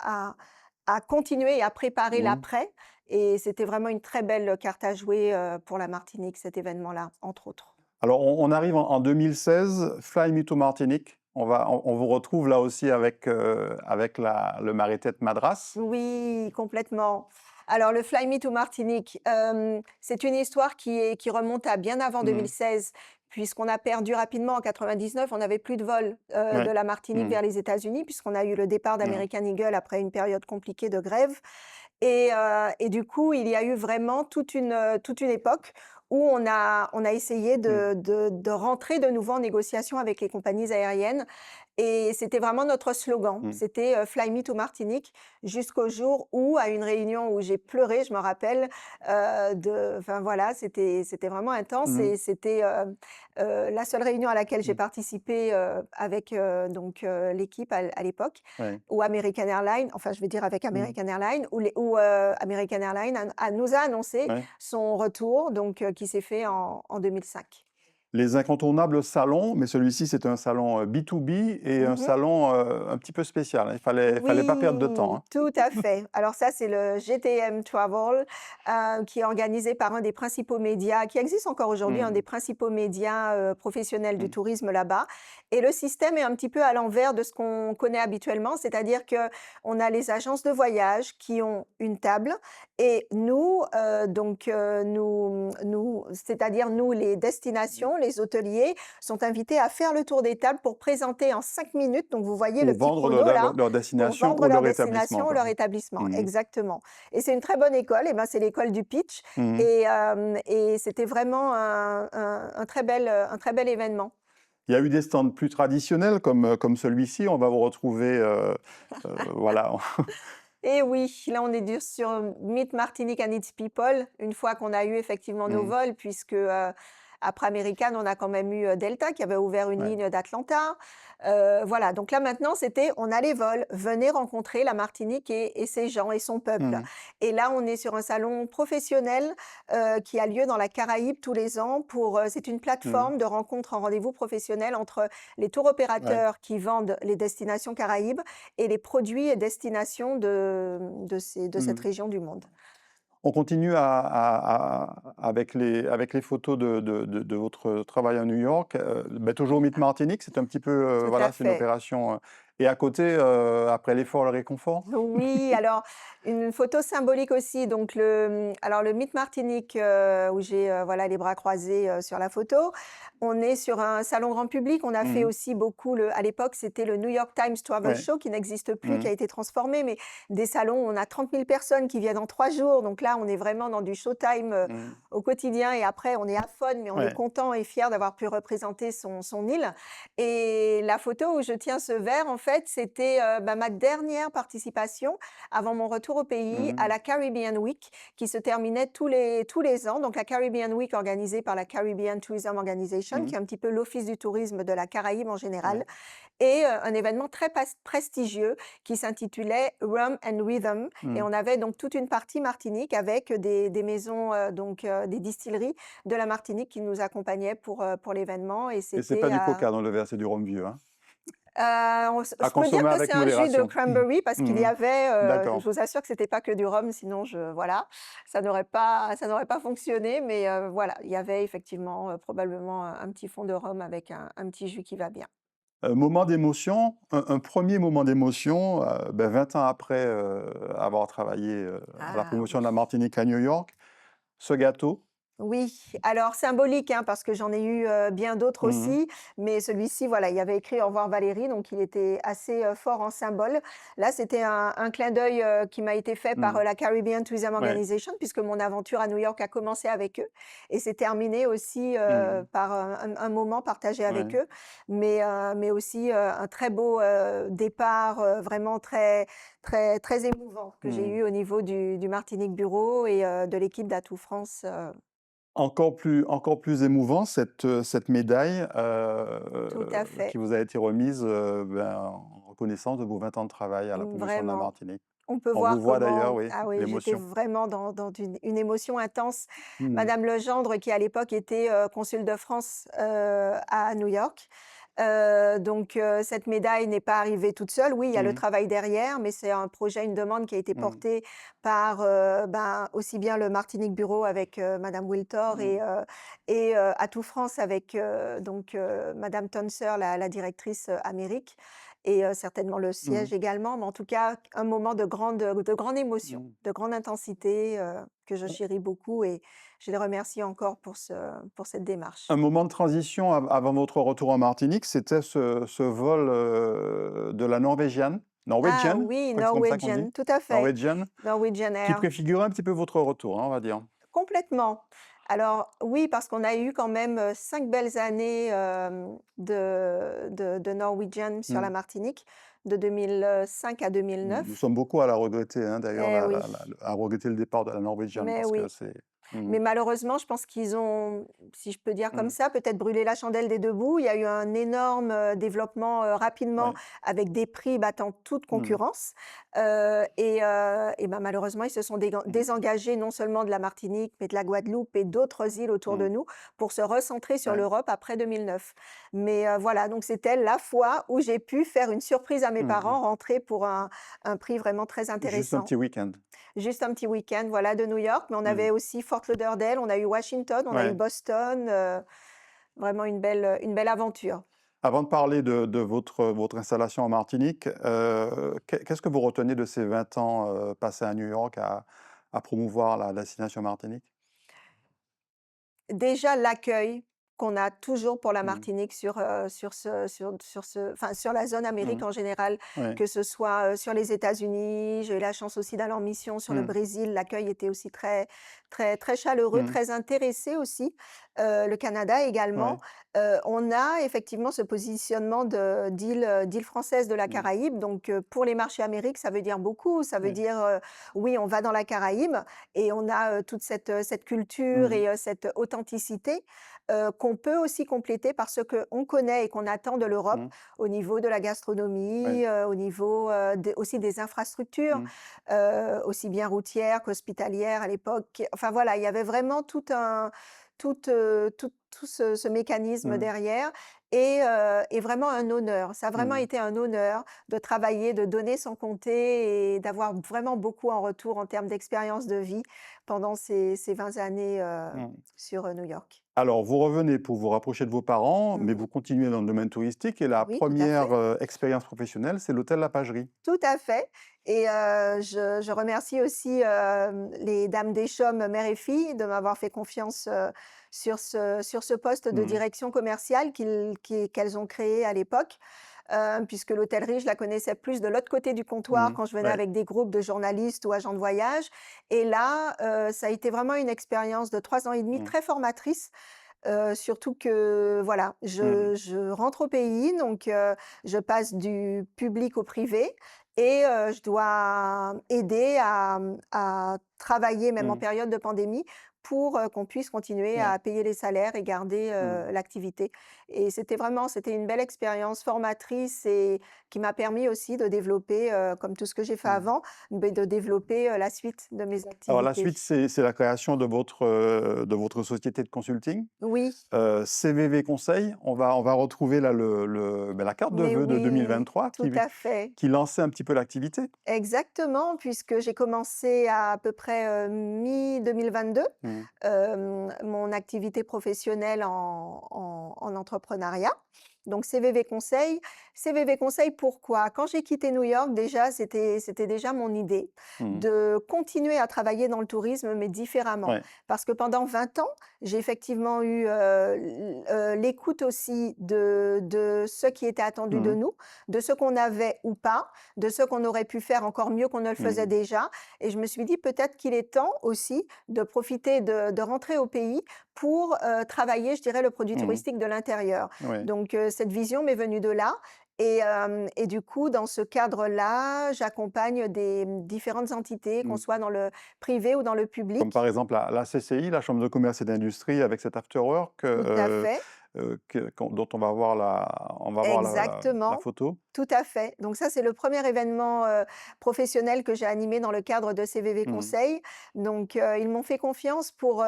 à continuer et à préparer Mmh. l'après et c'était vraiment une très belle carte à jouer, pour la Martinique, cet événement-là, entre autres. Alors on arrive en 2016, Fly Me to Martinique. On vous retrouve là aussi avec le Mariette Madras. Oui, complètement. Alors le Fly Me to Martinique, c'est une histoire qui remonte à bien avant Mmh. 2016, puisqu'on a perdu rapidement en 99, on n'avait plus de vol, de Ouais. la Martinique Mmh. vers les États-Unis, puisqu'on a eu le départ Mmh. d'American Eagle après une période compliquée de grève et du coup, il y a eu vraiment toute une époque où on a essayé Mmh. de rentrer de nouveau en négociation avec les compagnies aériennes et c'était vraiment notre slogan. Mmh. C'était, «Fly me to Martinique» jusqu'au jour où, à une réunion où j'ai pleuré, je me rappelle, enfin voilà, c'était vraiment intense Mmh. et c'était, la seule réunion à laquelle j'ai Mmh. participé, avec, donc, l'équipe à l'époque, Ouais. où American Airlines, enfin je vais dire avec Mmh. American Airlines, où, American Airlines nous a annoncé Ouais. son retour, donc, qui s'est fait en 2005. Les incontournables salons, mais celui-ci c'est un salon, B2B et un Mmh. salon, un petit peu spécial, hein. Il fallait pas perdre de temps, Oui, hein. tout à fait. Alors ça, c'est le GTM Travel, qui est organisé par un des principaux médias, qui existe encore aujourd'hui, un Mmh. des principaux médias, professionnels du Mmh. tourisme là-bas. Et le système est un petit peu à l'envers de ce qu'on connaît habituellement, c'est-à-dire que on a les agences de voyage qui ont une table et nous, donc, c'est-à-dire nous, les Mmh. destinations, les hôteliers, sont invités à faire le tour des tables pour présenter en 5 minutes, donc vous voyez le Pour petit vendre chrono là, leur pour destination vendre ou leur leur établissement, destination ou quoi. leur établissement. Mmh. Exactement et c'est une très bonne école et ben, c'est l'école du pitch Mmh. et c'était vraiment un très bel événement. Il y a eu des stands plus traditionnels comme celui-ci. On va vous retrouver, voilà. Et oui, là, on est sur Meet Martinique and its people, une fois qu'on a eu effectivement nos Mmh. vols, puisque après American, on a quand même eu Delta qui avait ouvert une Ouais. ligne d'Atlanta. Voilà, donc là maintenant, c'était on a les vols, venez rencontrer la Martinique et ses gens et son peuple. Mmh. Et là, on est sur un salon professionnel qui a lieu dans la Caraïbe tous les ans. C'est une Mmh. plateforme de rencontres en rendez-vous professionnels entre les tours Ouais. opérateurs qui vendent les destinations Caraïbes et les produits et destinations de cette Mmh. région du monde. On continue avec les photos de votre travail à New York, toujours Meet Martinique, c'est un petit peu, Tout à voilà, c'est une fait. opération, et à côté, après l'effort, le réconfort? Oui, alors une photo symbolique aussi, donc alors le Meet Martinique, où j'ai, voilà les bras croisés, sur la photo. On est sur un salon grand public. On a fait Mmh. aussi beaucoup à l'époque, c'était le New York Times Travel Ouais. Show qui n'existe plus, qui Mmh. a été transformé, mais des salons où on a 30 000 personnes qui viennent en 3 jours. Donc là, on est vraiment dans du showtime, Mmh. au quotidien et après on est à fond, mais on est Ouais. content et fier d'avoir pu représenter son île et la photo où je tiens ce verre, en fait, c'était, ma dernière participation avant mon retour au pays à Mmh. la Caribbean Week qui se terminait tous les ans. Donc la Caribbean Week organisée par la Caribbean Tourism Organization, Mmh. qui est un petit peu l'office du tourisme de la Caraïbe en général Ouais. et un événement très prestigieux qui s'intitulait Rum and Rhythm et Mmh. on avait donc toute une partie Martinique avec des maisons, donc des distilleries de la Martinique qui nous accompagnaient pour l'événement et Et c'est c'était pas du à coca dans le verre, c'est du rhum vieux, hein? À je peux dire consommer que c'est avec un jus de modération. cranberry parce qu'il y Mmh. avait, je D'accord. vous assure que c'était pas que du rhum, sinon voilà, ça n'aurait pas fonctionné, mais voilà, il y avait effectivement, probablement un petit fond de rhum avec un petit jus qui va bien. Moment d'émotion, un 1er moment d'émotion, 20 ans après, avoir travaillé, à la Ah promotion oui. de la Martinique à New York, ce gâteau. Oui, alors symbolique, hein, parce que j'en ai eu, bien d'autres Mmh. aussi, mais celui-ci, voilà, il y avait écrit «Au revoir Valérie», donc il était assez, fort en symbole. Là, c'était un clin d'œil, qui m'a été fait par, Mmh. la Caribbean Tourism Ouais. Organization, puisque mon aventure à New York a commencé avec eux et s'est terminée aussi, Mmh. par, un moment partagé avec Ouais. eux, mais aussi, un très beau, départ, vraiment très très très émouvant que j'ai Mmh. eu au niveau du Martinique Bureau et de l'équipe d'Atout France. Encore plus émouvant cette médaille, Tout à fait, qui vous a été remise, en reconnaissance de vos 20 ans de travail à la promotion de la vraiment. Martinique. On peut On vous voir voit d'ailleurs, comment oui, ah oui, j'étais l'émotion. vraiment dans une émotion intense. Mmh. Madame Legendre, qui à l'époque était, consul de France, à New York, Cette médaille n'est pas arrivée toute seule. Oui, il y a le Mmh. travail derrière, mais c'est un projet, une demande qui a été Mmh. portée par, aussi bien le Martinique Bureau avec, madame Wiltor Mmh. et Atout France avec, madame Tonser, la directrice, Amérique et certainement le Mmh. siège également. Mais en tout cas, un moment de grande émotion, Mmh. de grande intensité, que je chéris beaucoup et je les remercie encore pour cette démarche. Un moment de transition avant votre retour en Martinique, c'était ce vol, de la Ah Norwegian, je oui, crois que c'est comme ça qu'on dit? Norwegian, tout à fait. Norwegian, Norwegian qui Air, préfigurait un petit peu votre retour, hein, on va dire. complètement. Alors oui, parce qu'on a eu quand même, 5 belles années, de Norwegian sur Mmh. la Martinique, de 2005 à Nous 2009. sommes beaucoup à la regretter, hein, d'ailleurs, Eh oui, à regretter le départ de la Norwegian mais parce que oui. c'est mmh. Mais malheureusement, je pense qu'ils ont, si je peux dire comme Mmh. ça, peut-être brûlé la chandelle des 2 bouts. Il y a eu un énorme, développement, rapidement Ouais. avec des prix battant toute Mmh. concurrence, et ben, malheureusement, ils se sont Mmh. désengagés non seulement de la Martinique, mais de la Guadeloupe et d'autres îles autour de Mmh. nous pour se recentrer sur Ouais. l'Europe après 2009. Mais, voilà, donc c'était la fois où j'ai pu faire une surprise à mes Mmh mh. parents, rentrer pour un prix vraiment très Juste un intéressant. petit week-end. Juste un petit week-end, voilà, de New York, mais on Mmh. avait aussi Fort Lauderdale, on a eu Washington, on a eu Ouais. Boston, vraiment une belle aventure. Avant de parler de votre installation en Martinique, qu'est-ce que vous retenez de ces 20 ans, passés à New York à promouvoir la destination Martinique? Déjà l'accueil qu'on a toujours pour la Mmh. Martinique sur la zone Amérique Mmh. en général, Ouais. que ce soit, sur les États-Unis. J'ai eu la chance aussi d'aller en mission sur le Mmh. Brésil. L'accueil était aussi très très très chaleureux, Mmh. très intéressé aussi. Le Canada également. Ouais. On a effectivement ce positionnement d'île française de la Mmh. Caraïbe. Donc, pour les marchés Amérique, ça veut dire beaucoup. Ça veut Ouais. dire, oui, on va dans la Caraïbe et on a, toute cette culture Mmh. et cette authenticité, qu'on peut aussi compléter par ce qu'on connaît et qu'on attend de l'Europe Mmh. au niveau de la Ouais. gastronomie, au niveau, des aussi des infrastructures, Mmh. aussi bien routières qu'hospitalières à l'époque. Enfin voilà, il y avait vraiment tout ce mécanisme Mmh. derrière et vraiment un honneur. Ça a vraiment Mmh. été un honneur de travailler, de donner sans compter et d'avoir vraiment beaucoup en retour en termes d'expérience de vie pendant ces 20 années, Mmh. sur, New York. Alors, vous revenez pour vous rapprocher de vos parents, mais Mmh. vous continuez dans le domaine touristique et la Oui, tout à première fait. expérience professionnelle, c'est l'hôtel La Pagerie. Tout à fait et je remercie aussi, les dames Deschaumes, mère et fille, de m'avoir fait confiance, sur ce poste de Mmh. direction commerciale qu'elles ont créé à l'époque. Puisque l'hôtellerie, je la connaissais plus de l'autre côté du comptoir Mmh. quand je venais Ouais. avec des groupes de journalistes ou agents de voyage et là, ça a été vraiment une expérience de 3 ans et demi Mmh. très formatrice. Surtout que voilà, Mmh. je rentre au pays, donc je passe du public au privé et je dois aider à travailler même en Mmh. période de pandémie pour, qu'on puisse continuer Ouais. à payer les salaires et garder, Mmh. l'activité et c'était une belle expérience formatrice et qui m'a permis aussi de développer, comme tout ce que j'ai fait Mmh. avant, beh, de développer, la suite de mes Alors la activités. suite, c'est la création de votre société de consulting, Oui, CVV Conseil. On va retrouver là la carte de mais vœux de oui, 2023 tout à fait. qui lançait un petit peu l'activité. Exactement, puisque j'ai commencé à peu près, mi-2022, Mmh. mon activité professionnelle en entrepreneuriat, donc CVV Conseil. CVV Conseil pourquoi? Quand j'ai quitté New York déjà, c'était déjà mon idée Mmh. de continuer à travailler dans le tourisme, mais différemment. Ouais. Parce que pendant 20 ans, j'ai effectivement eu, l'écoute aussi de ce qui était attendu de Mmh. nous, de ce qu'on avait ou pas, de ce qu'on aurait pu faire encore mieux qu'on ne le faisait Mmh. déjà et je me suis dit: «Peut-être qu'il est temps aussi de profiter de rentrer au pays pour, travailler, je dirais, le produit Mmh. touristique de l'intérieur». Ouais. Donc cette vision m'est venue de là et du coup, dans ce cadre-là, j'accompagne des, différentes entités, qu'on Mmh. soit dans le privé ou dans le Comme par public. exemple la CCI, la Chambre de commerce et d'industrie avec cet after work, Tout à fait. dont on va voir la Exactement. photo. Tout à fait. Donc ça, c'est le premier événement, professionnel que j'ai animé dans le cadre de CVV Mmh. Conseil. Donc, ils m'ont fait confiance pour,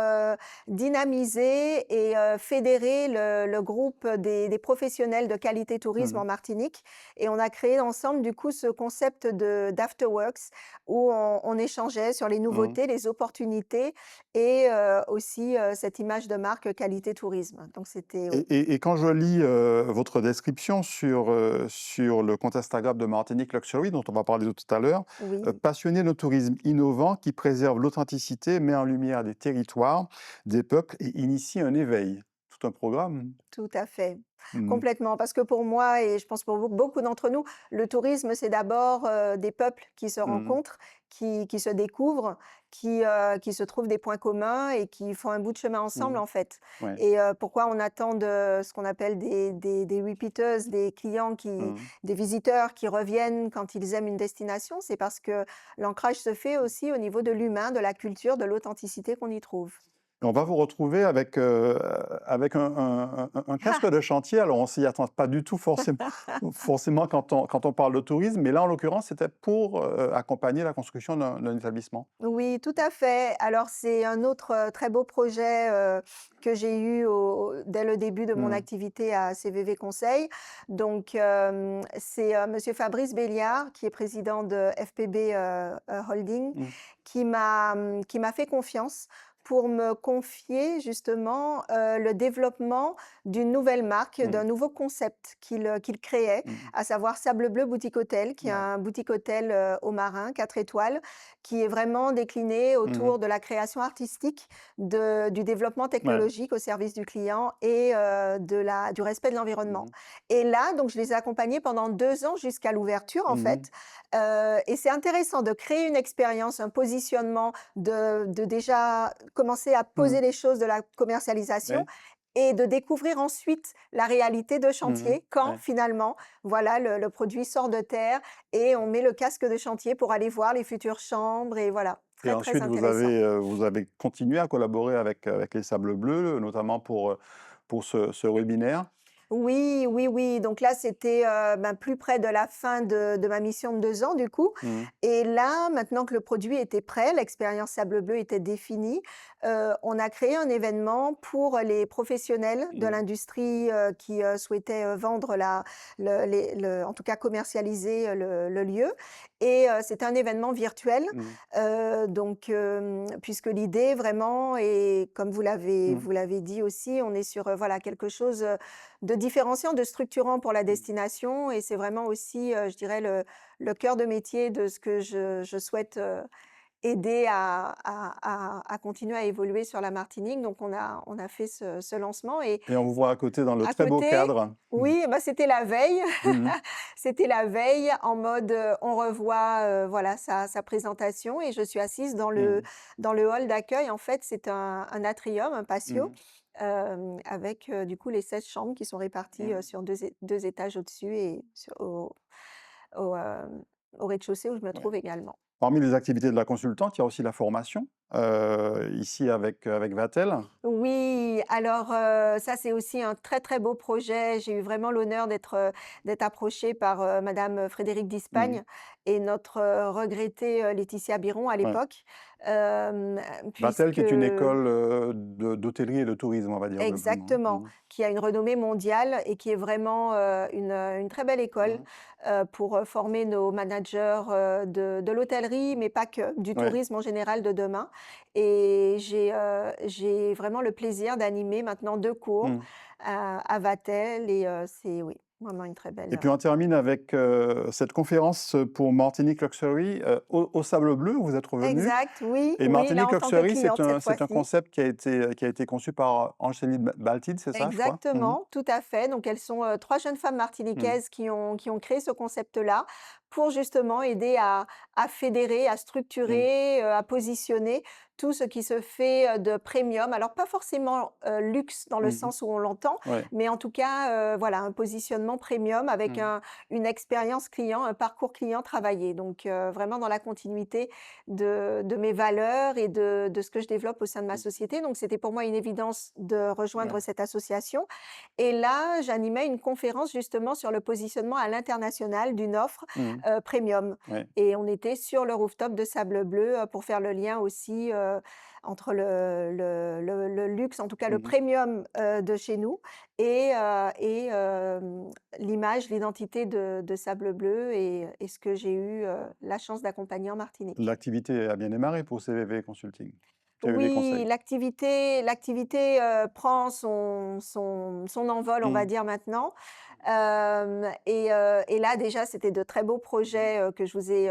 dynamiser et fédérer le groupe des professionnels de qualité tourisme Mmh. en Martinique et on a créé ensemble, du coup, ce concept d'afterworks où on échangeait sur les Mmh. nouveautés, les opportunités et aussi, cette image de marque qualité tourisme. Donc c'était oui. Et quand je lis, votre description sur le compte Instagram de Martinique Luxury, dont on va parler tout à l'heure, Oui, passionné de tourisme innovant qui préserve l'authenticité, met en lumière des territoires, des peuples et initie un éveil. Tout un programme. tout à fait. Mmh. Complètement, parce que pour moi et je pense pour beaucoup d'entre nous, le tourisme, c'est d'abord, des peuples qui se Mmh. rencontrent, qui se découvrent, qui se trouvent des points communs et qui font un bout de chemin ensemble, Mmh. en fait. Ouais. Et pourquoi on attend de ce qu'on appelle des repeaters, des clients Mmh. des visiteurs qui reviennent quand ils aiment une destination? C'est parce que l'ancrage se fait aussi au niveau de l'humain, de la culture, de l'authenticité qu'on y trouve. On va vous retrouver avec un casque de chantier. Alors, on s'y attend pas du tout forcément quand on parle de tourisme, mais là, en l'occurrence, c'était pour, accompagner la construction d'un établissement. Oui, tout à fait. Alors c'est un autre, très beau projet, que j'ai eu dès le début de mon Mmh. activité à CVV Conseil. Donc, c'est, monsieur Fabrice Béliard, qui est président de FPB, Holding, Mmh. qui m'a fait confiance pour me confier justement, le développement d'une nouvelle marque, d'un Mmh. nouveau concept qu'il créait, Mmh. à savoir Sable Bleu Boutique Hôtel, qui est Ouais. un boutique hôtel, au Marin, 4 étoiles, qui est vraiment décliné Mmh. autour de la création artistique, du développement Ouais. technologique au service du client et du respect de l'environnement. Mmh. Et là, donc je les ai accompagnés pendant 2 ans jusqu'à l'ouverture, en Mmh. fait, et c'est intéressant de créer une expérience, un positionnement, de déjà commencer à Mmh. poser les choses de la commercialisation Ouais. et de découvrir ensuite la réalité de Mmh. chantier quand Ouais. finalement, voilà, le produit sort de terre et on met le casque de chantier pour aller voir les futures chambres et voilà, Et très, très ensuite, intéressant. vous avez continué à collaborer avec les Sables Bleus, notamment pour ce webinaire? Oui, oui, oui, donc là, c'était, ben, plus près de la fin de ma mission de 2 ans, du coup Mmh. et là, maintenant que le produit était prêt, l'expérience Sable Bleu était définie, on a créé un événement pour les professionnels de Mmh. l'industrie, qui, souhaitaient, vendre en tout cas commercialiser, le lieu et c'était un événement virtuel, Mmh. donc puisque l'idée vraiment et comme Mmh. vous l'avez dit aussi, on est sur, voilà, quelque chose, de différenciant, de structurant pour la Mmh. destination et c'est vraiment aussi, je dirais le cœur de métier de ce que je souhaite, aider à continuer à évoluer sur la Martinique. Donc on a fait ce lancement et Et on vous voit à côté dans le à très beau côté cadre. Mmh. oui, bah, c'était la veille. Mmh. C'était la veille en mode, on revoit, voilà sa présentation et je suis assise Mmh. dans le hall d'accueil. En fait, c'est un atrium, un patio, Mmh. avec, du coup les 16 chambres qui sont réparties, Mmh. sur 2 étages au-dessus et au, au rez-de-chaussée où je me Ouais. trouve également. Parmi les activités de la consultante, il y a aussi la formation, ici avec Vatel. Oui, alors, ça, c'est aussi un très, très beau projet. J'ai eu vraiment l'honneur d'être approchée par, madame Frédérique Mmh. Dispagne et notre, regrettée, Laetitia Biron à Ouais. l'époque, hem, Vatel qui puisque est une école, d'hôtellerie et de tourisme, on va dire globalement. exactement, Mmh. qui a une renommée mondiale et qui est vraiment, une très belle école, Mmh. pour, former nos managers, de l'hôtellerie, mais pas que, du Ouais. tourisme en général de demain et j'ai vraiment le plaisir d'animer maintenant 2 cours, Mmh. à Vatel et c'est oui, vraiment une très Et belle, puis on termine avec, cette conférence, pour Martinique Luxury, au Sable Bleu, vous êtes revenu. exact, oui, Et oui, là Martinique en tant que Luxury, cliente cette c'est un fois-ci. concept qui a été conçu par Angéline Baltine, c'est ça, je crois? Mmh mh. Exactement, tout à fait. Donc elles sont, 3 jeunes femmes Mmh. martiniquaises qui ont créé ce concept-là pour justement aider à fédérer, à Mmh. structurer, à positionner tout ce qui se fait, de premium. Alors pas forcément, luxe dans le Mmh. sens où on l'entend, Ouais. mais en tout cas, voilà, un positionnement premium avec Mmh. une expérience client, un parcours client travaillé. Donc, vraiment dans la continuité de mes valeurs et de ce que je développe au sein de ma Mmh. société. Donc c'était pour moi une évidence de rejoindre Ouais. cette association et là, j'animais une conférence justement sur le positionnement à l'international d'une offre, Mmh. premium Ouais. et on était sur le rooftop de Sable Bleu, pour faire le lien aussi, entre le luxe, en tout cas le Mmh. premium, de chez nous et l'image, l'identité de Sable Bleu et ce que j'ai eu, la chance d'accompagner en Martinique. L'activité a bien démarré pour CVV Consulting? CVV Oui, Conseil? l'activité, prend son envol, on va Mmh. dire maintenant. Et là déjà, c'était de très beaux projets, que je vous ai,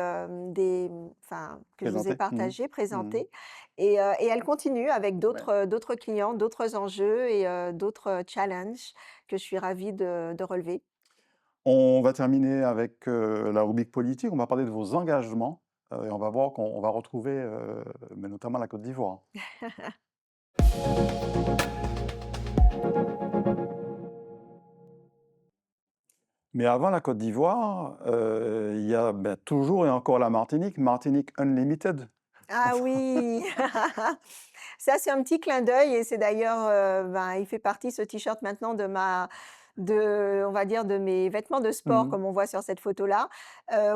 enfin, que je vous ai Présenté? Mmh. partagés, Mmh. présentés et elle continue avec Ouais. d'autres clients, d'autres enjeux et d'autres, challenges que je suis ravie de relever. On va terminer avec, la rubrique politique. On va parler de vos engagements, et on va voir qu'on va retrouver, mais notamment la Côte d'Ivoire. Mais avant la Côte d'Ivoire, il y a, toujours et encore la Martinique, Martinique Unlimited. Ah Enfin, oui! Ça, c'est un petit clin d'œil et c'est d'ailleurs, il fait partie ce t-shirt maintenant on va dire de mes vêtements de sport mmh, comme on voit sur cette photo-là.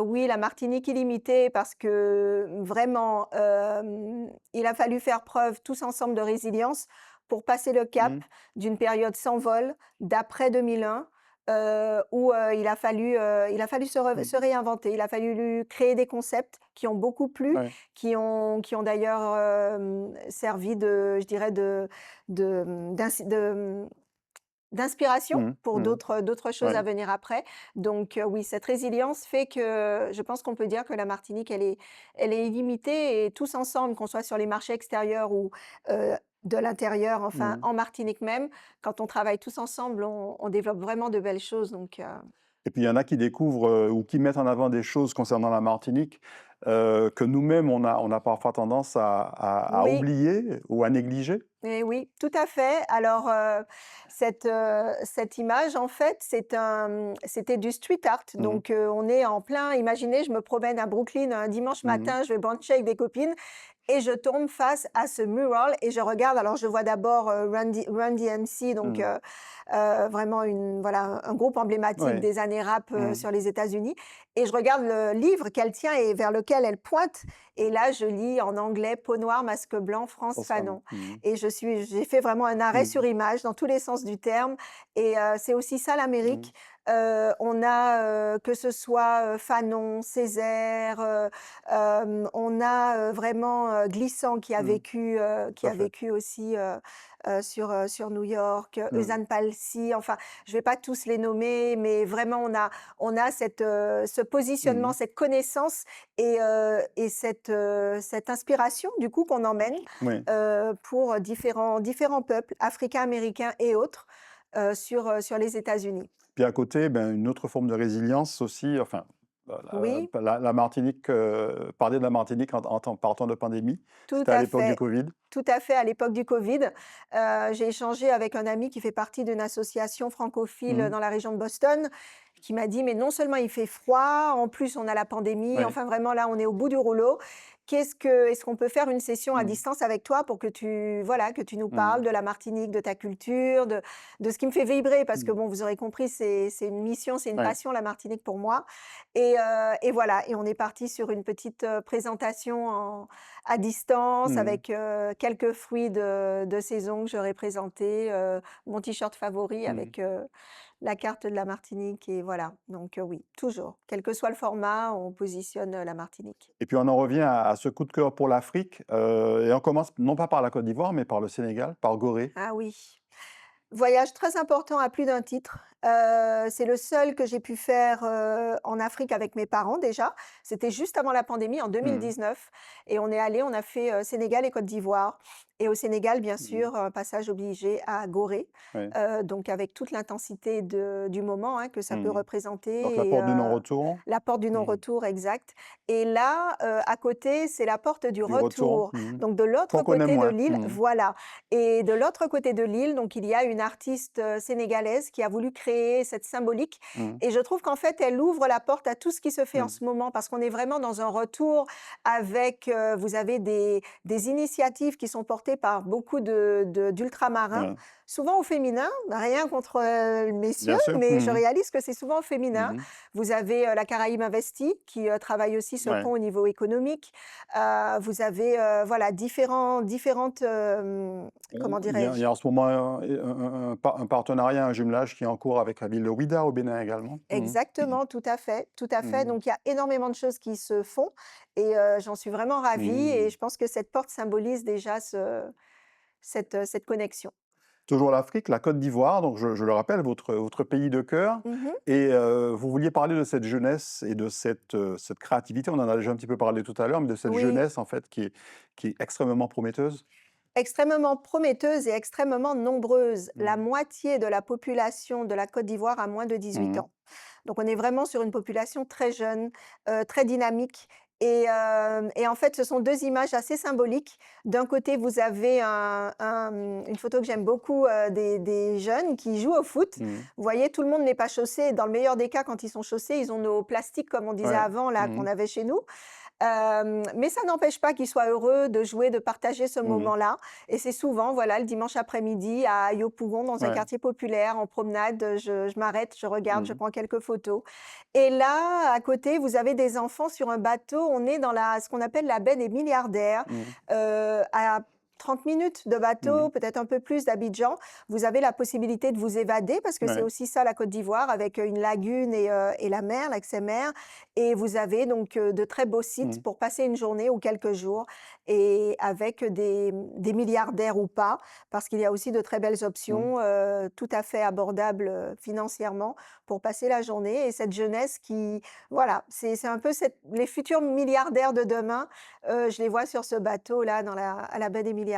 Oui, la Martinique illimitée parce que vraiment, il a fallu faire preuve tous ensemble de résilience pour passer le cap mmh, d'une période sans vol d'après 2001, où, il a fallu mmh, se réinventer. Il a fallu lui créer des concepts qui ont beaucoup plu, ouais, qui ont d'ailleurs, servi je dirais de, mmh, d'insi de, mmh, d'inspiration mmh, pour mmh, d'autres choses à ouais, venir après. Donc, oui, cette résilience fait que je pense qu'on peut dire que la Martinique, elle est illimitée et tous ensemble, qu'on soit sur les marchés extérieurs ou, de l'intérieur, enfin mmh. en Martinique même, quand on travaille tous ensemble, on développe vraiment de belles choses donc, Et puis il y en a qui découvrent, ou qui mettent en avant des choses concernant la Martinique, que nous-mêmes on a parfois tendance à oui. oublier ou à négliger. Et oui, tout à fait. Alors, cette image, en fait, c'était du street art. Mmh, Donc, on est en plein imaginez, je me promène à Brooklyn un dimanche mmh, matin, je vais bruncher avec des copines et je tombe face à ce mural et je regarde. Alors, je vois d'abord, Run DMC, donc, mmh. vraiment un groupe emblématique Ouais. des années rap, Mmh, sur les États-Unis et je regarde le livre qu'elle tient et vers lequel elle pointe et là, je lis en anglais: «Peau noire, masque blanc, France pense Fanon». Mmh, Et j'ai fait vraiment un arrêt mmh, sur image dans tous les sens du terme et c'est aussi ça mmh, l'Amérique. On a, que ce soit, Fanon, Césaire, on a, vraiment, Glissant mmh, qui tout à a fait. vécu aussi, sur New York, Mmh, Eusanne Palcy, enfin, je vais pas tous les nommer, mais vraiment on a ce positionnement, mmh, cette connaissance et cette inspiration du coup qu'on emmène oui. pour différents peuples africains, américains et autres, sur les États-Unis. Puis à côté, une autre forme de résilience aussi, enfin, Oui, la Martinique, parler de la Martinique par temps de pandémie, tout c'était à à l'époque du fait. Covid. Tout à fait, à l'époque du Covid, j'ai échangé avec un ami qui fait partie d'une association francophile Mmh, dans la région de Boston, qui m'a dit: «Mais non seulement il fait froid, en plus on a la pandémie, ouais, enfin vraiment là on est au bout du rouleau. Est-ce qu'on peut faire une session à mmh, distance avec toi pour que tu nous mmh, parles de la Martinique, de ta culture, de ce qui me fait vibrer?» parce que mmh, bon, vous aurez compris, c'est une mission, c'est une ouais, passion la Martinique pour moi et voilà et on est parti sur une petite, présentation à distance mmh, avec, quelques fruits de saison que j'aurais présentés, mon t-shirt favori mmh. avec, la carte de la Martinique et voilà. Donc, oui, toujours, quel que soit le format, on positionne, la Martinique. Et puis on en revient à ce coup de cœur pour l'Afrique, et on commence non pas par la Côte d'Ivoire, mais par le Sénégal, par Gorée. Ah oui, voyage très important à plus d'un titre C'est le seul que j'ai pu faire, en Afrique avec mes parents déjà. C'était juste avant la pandémie en Mmh. 2019 et on est allés, on a fait, Sénégal et Côte d'Ivoire et au Sénégal, bien Mmh. sûr, passage obligé à Gorée, Ouais. donc avec toute l'intensité du moment, hein, que ça peut Mmh. Donc la représenter et porte du non-retour? la porte du Mmh. non-retour, exact. Et là, à côté, c'est la porte du Du retour? retour. Mmh. Donc de Qu'on l'autre connaît côté de moins. l'île, Mmh. voilà. Et de l'autre côté de l'île, donc il y a une artiste, sénégalaise qui a voulu créer cette symbolique Mmh. et je trouve qu'en fait, elle ouvre la porte à tout ce qui se fait en Mmh. ce moment parce qu'on est vraiment dans un retour avec, vous avez des initiatives qui sont portées par beaucoup d'ultramarins, Ouais. souvent au féminin, rien contre, messieurs, Bien sûr. mais je Mmh. réalise que c'est souvent au féminin. Mmh. Vous avez, la Caraïbe Investie qui, travaille aussi ce Ouais. pont au niveau économique. Vous avez, voilà différentes, comment Il y dirais-je? a en ce moment un partenariat, un jumelage qui est en cours avec la ville de Ouidah au Bénin également. Mmh. Exactement, tout à fait, tout à fait. Mmh. Donc il y a énormément de choses qui se font et j'en suis vraiment ravie et Mmh. je pense que cette porte symbolise déjà cette connexion. Toujours l'Afrique, la Côte d'Ivoire, donc je le rappelle, votre pays de cœur. Mmh. Et vous vouliez parler de cette jeunesse et de cette créativité. On en a déjà un petit peu parlé tout à l'heure, mais de cette Oui. jeunesse en fait qui est extrêmement prometteuse. Extrêmement prometteuse et extrêmement nombreuse. La Mmh. moitié de la population de la Côte d'Ivoire a moins de 18 Mmh. ans. Donc on est vraiment sur une population très jeune, très dynamique et en fait, ce sont 2 images assez symboliques. D'un côté, vous avez une photo que j'aime beaucoup, des jeunes qui jouent au foot. Mmh. Vous voyez, tout le monde n'est pas chaussé. Dans le meilleur des cas, quand ils sont chaussés, ils ont nos plastiques, comme on disait Ouais. avant, là, qu'on Mmh. avait chez nous. Mais ça n'empêche pas qu'ils soient heureux de jouer, de partager ce Mmh. moment-là et c'est souvent, voilà, le dimanche après-midi à Yopougon, dans un Ouais. quartier populaire, en promenade, je m'arrête, je regarde, je Mmh. prends quelques photos et là, à côté, vous avez des enfants sur un bateau. On est dans la ce qu'on appelle la baie des milliardaires, Mmh. à 30 minutes de Mmh. bateau, peut-être un peu plus d'Abidjan. Vous avez la possibilité de vous évader parce que c'est Ouais. aussi ça la Côte d'Ivoire avec, une lagune et la mer, l'accès-mer et vous avez donc, de très beaux sites Mmh. pour passer une journée ou quelques jours et avec des milliardaires ou pas, parce qu'il y a aussi de très belles Mmh. options, tout à fait abordables, financièrement pour passer la journée et cette jeunesse qui voilà, c'est un peu les futurs milliardaires de demain, je les vois sur ce bateau-là à la baie des milliardaires.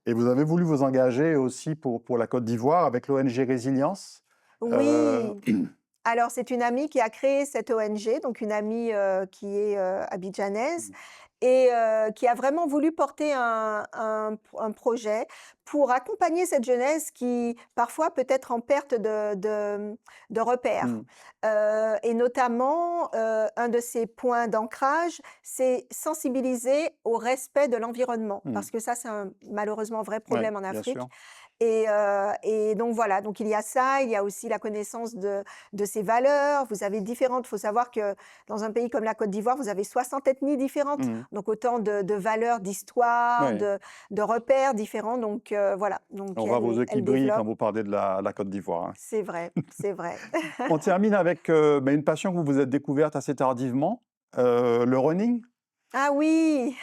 Et vous avez voulu vous engager aussi pour la Côte d'Ivoire avec l'ONG Résilience. Heu, Oui. Alors, c'est une amie qui a créé cette ONG, donc une amie, qui est, abidjanaise mmh. et qui a vraiment voulu porter un projet pour accompagner cette jeunesse qui, parfois, peut être en perte de repères. Mmh. Et notamment, un de ses points d'ancrage, c'est sensibiliser au respect de l'environnement Mmh. parce que ça, c'est un malheureusement vrai Ouais, problème en bien Afrique sûr. et donc voilà, donc il y a ça, il y a aussi la connaissance de ses valeurs. Vous avez différentes faut savoir que dans un pays comme la Côte d'Ivoire, vous avez 60 ethnies différentes, Mmh. donc autant de valeurs, d'histoire, Ouais. de repères différents, donc voilà, donc On voit vos yeux qui elle brillent quand développe vous parlez de la Côte d'Ivoire, hein. c'est vrai, c'est vrai. On termine avec, une passion que vous vous êtes découverte assez tardivement, le running? Ah oui!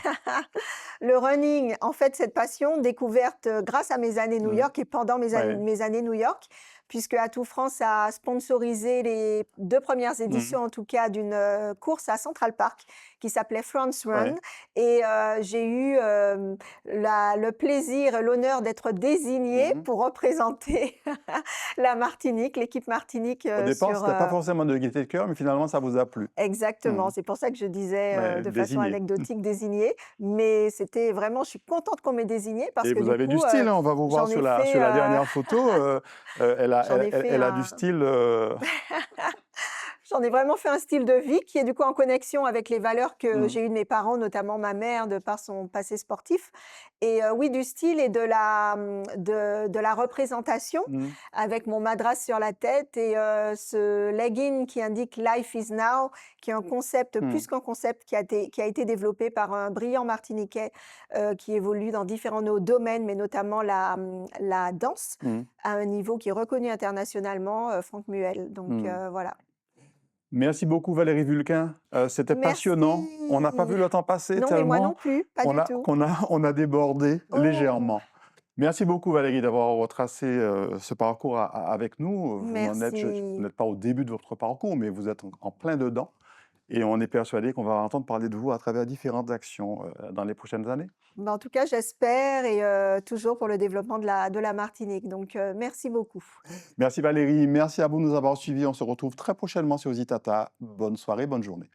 Le running, en fait, cette passion découverte, grâce à mes années New Mmh. York et pendant Ouais. mes années New York, puisque Atout France a sponsorisé les 2 premières Mmh. éditions, en tout cas, d'une, course à Central Park qui s'appelait France Run Ouais. et j'ai eu, le plaisir et l'honneur d'être désignée Mmh. pour représenter la Martinique, l'équipe Martinique, Au départ, sur, c'était pas forcément de gaieté de cœur, mais finalement ça vous a plu? exactement, Mmh. c'est pour ça que je disais, Ouais, de façon désigné. anecdotique désignée, mais c'était vraiment je suis contente qu'on m'ait désignée parce Et que vous du avez du coup, style, hein, on va vous voir j'en ai sur fait, la dernière photo, elle a j'en ai fait elle a du un style, J'en ai vraiment fait un style de vie qui est du coup en connexion avec les valeurs que mmh. j'ai eues de mes parents, notamment ma mère de par son passé sportif et oui du style et de la représentation Mmh. avec mon madras sur la tête et ce legging qui indique «Life is now», qui est un concept, Mmh. plus qu'un concept qui a été développé par un brillant Martiniquais, qui évolue dans différents no domaines, mais notamment la danse Mmh. à un niveau qui est reconnu internationalement, Franck Muel donc Mmh. voilà. Merci beaucoup Valérie Vulcain, c'était passionnant. On n'a pas vu Merci. le temps passer Non, mais moi non tellement plus, pas du tout. on a débordé Oh! légèrement. Merci beaucoup Valérie d'avoir retracé, ce parcours avec nous. Vous Merci. n'êtes pas au début de votre parcours, mais vous êtes en plein dedans et on est persuadé qu'on va entendre parler de vous à travers différentes actions, dans les prochaines années. Bah, en tout cas, j'espère et toujours pour le développement de la Martinique, donc merci beaucoup. Merci Valérie, merci à vous de nous avoir suivis. On se retrouve très prochainement sur Zitata. Bonne soirée, bonne journée.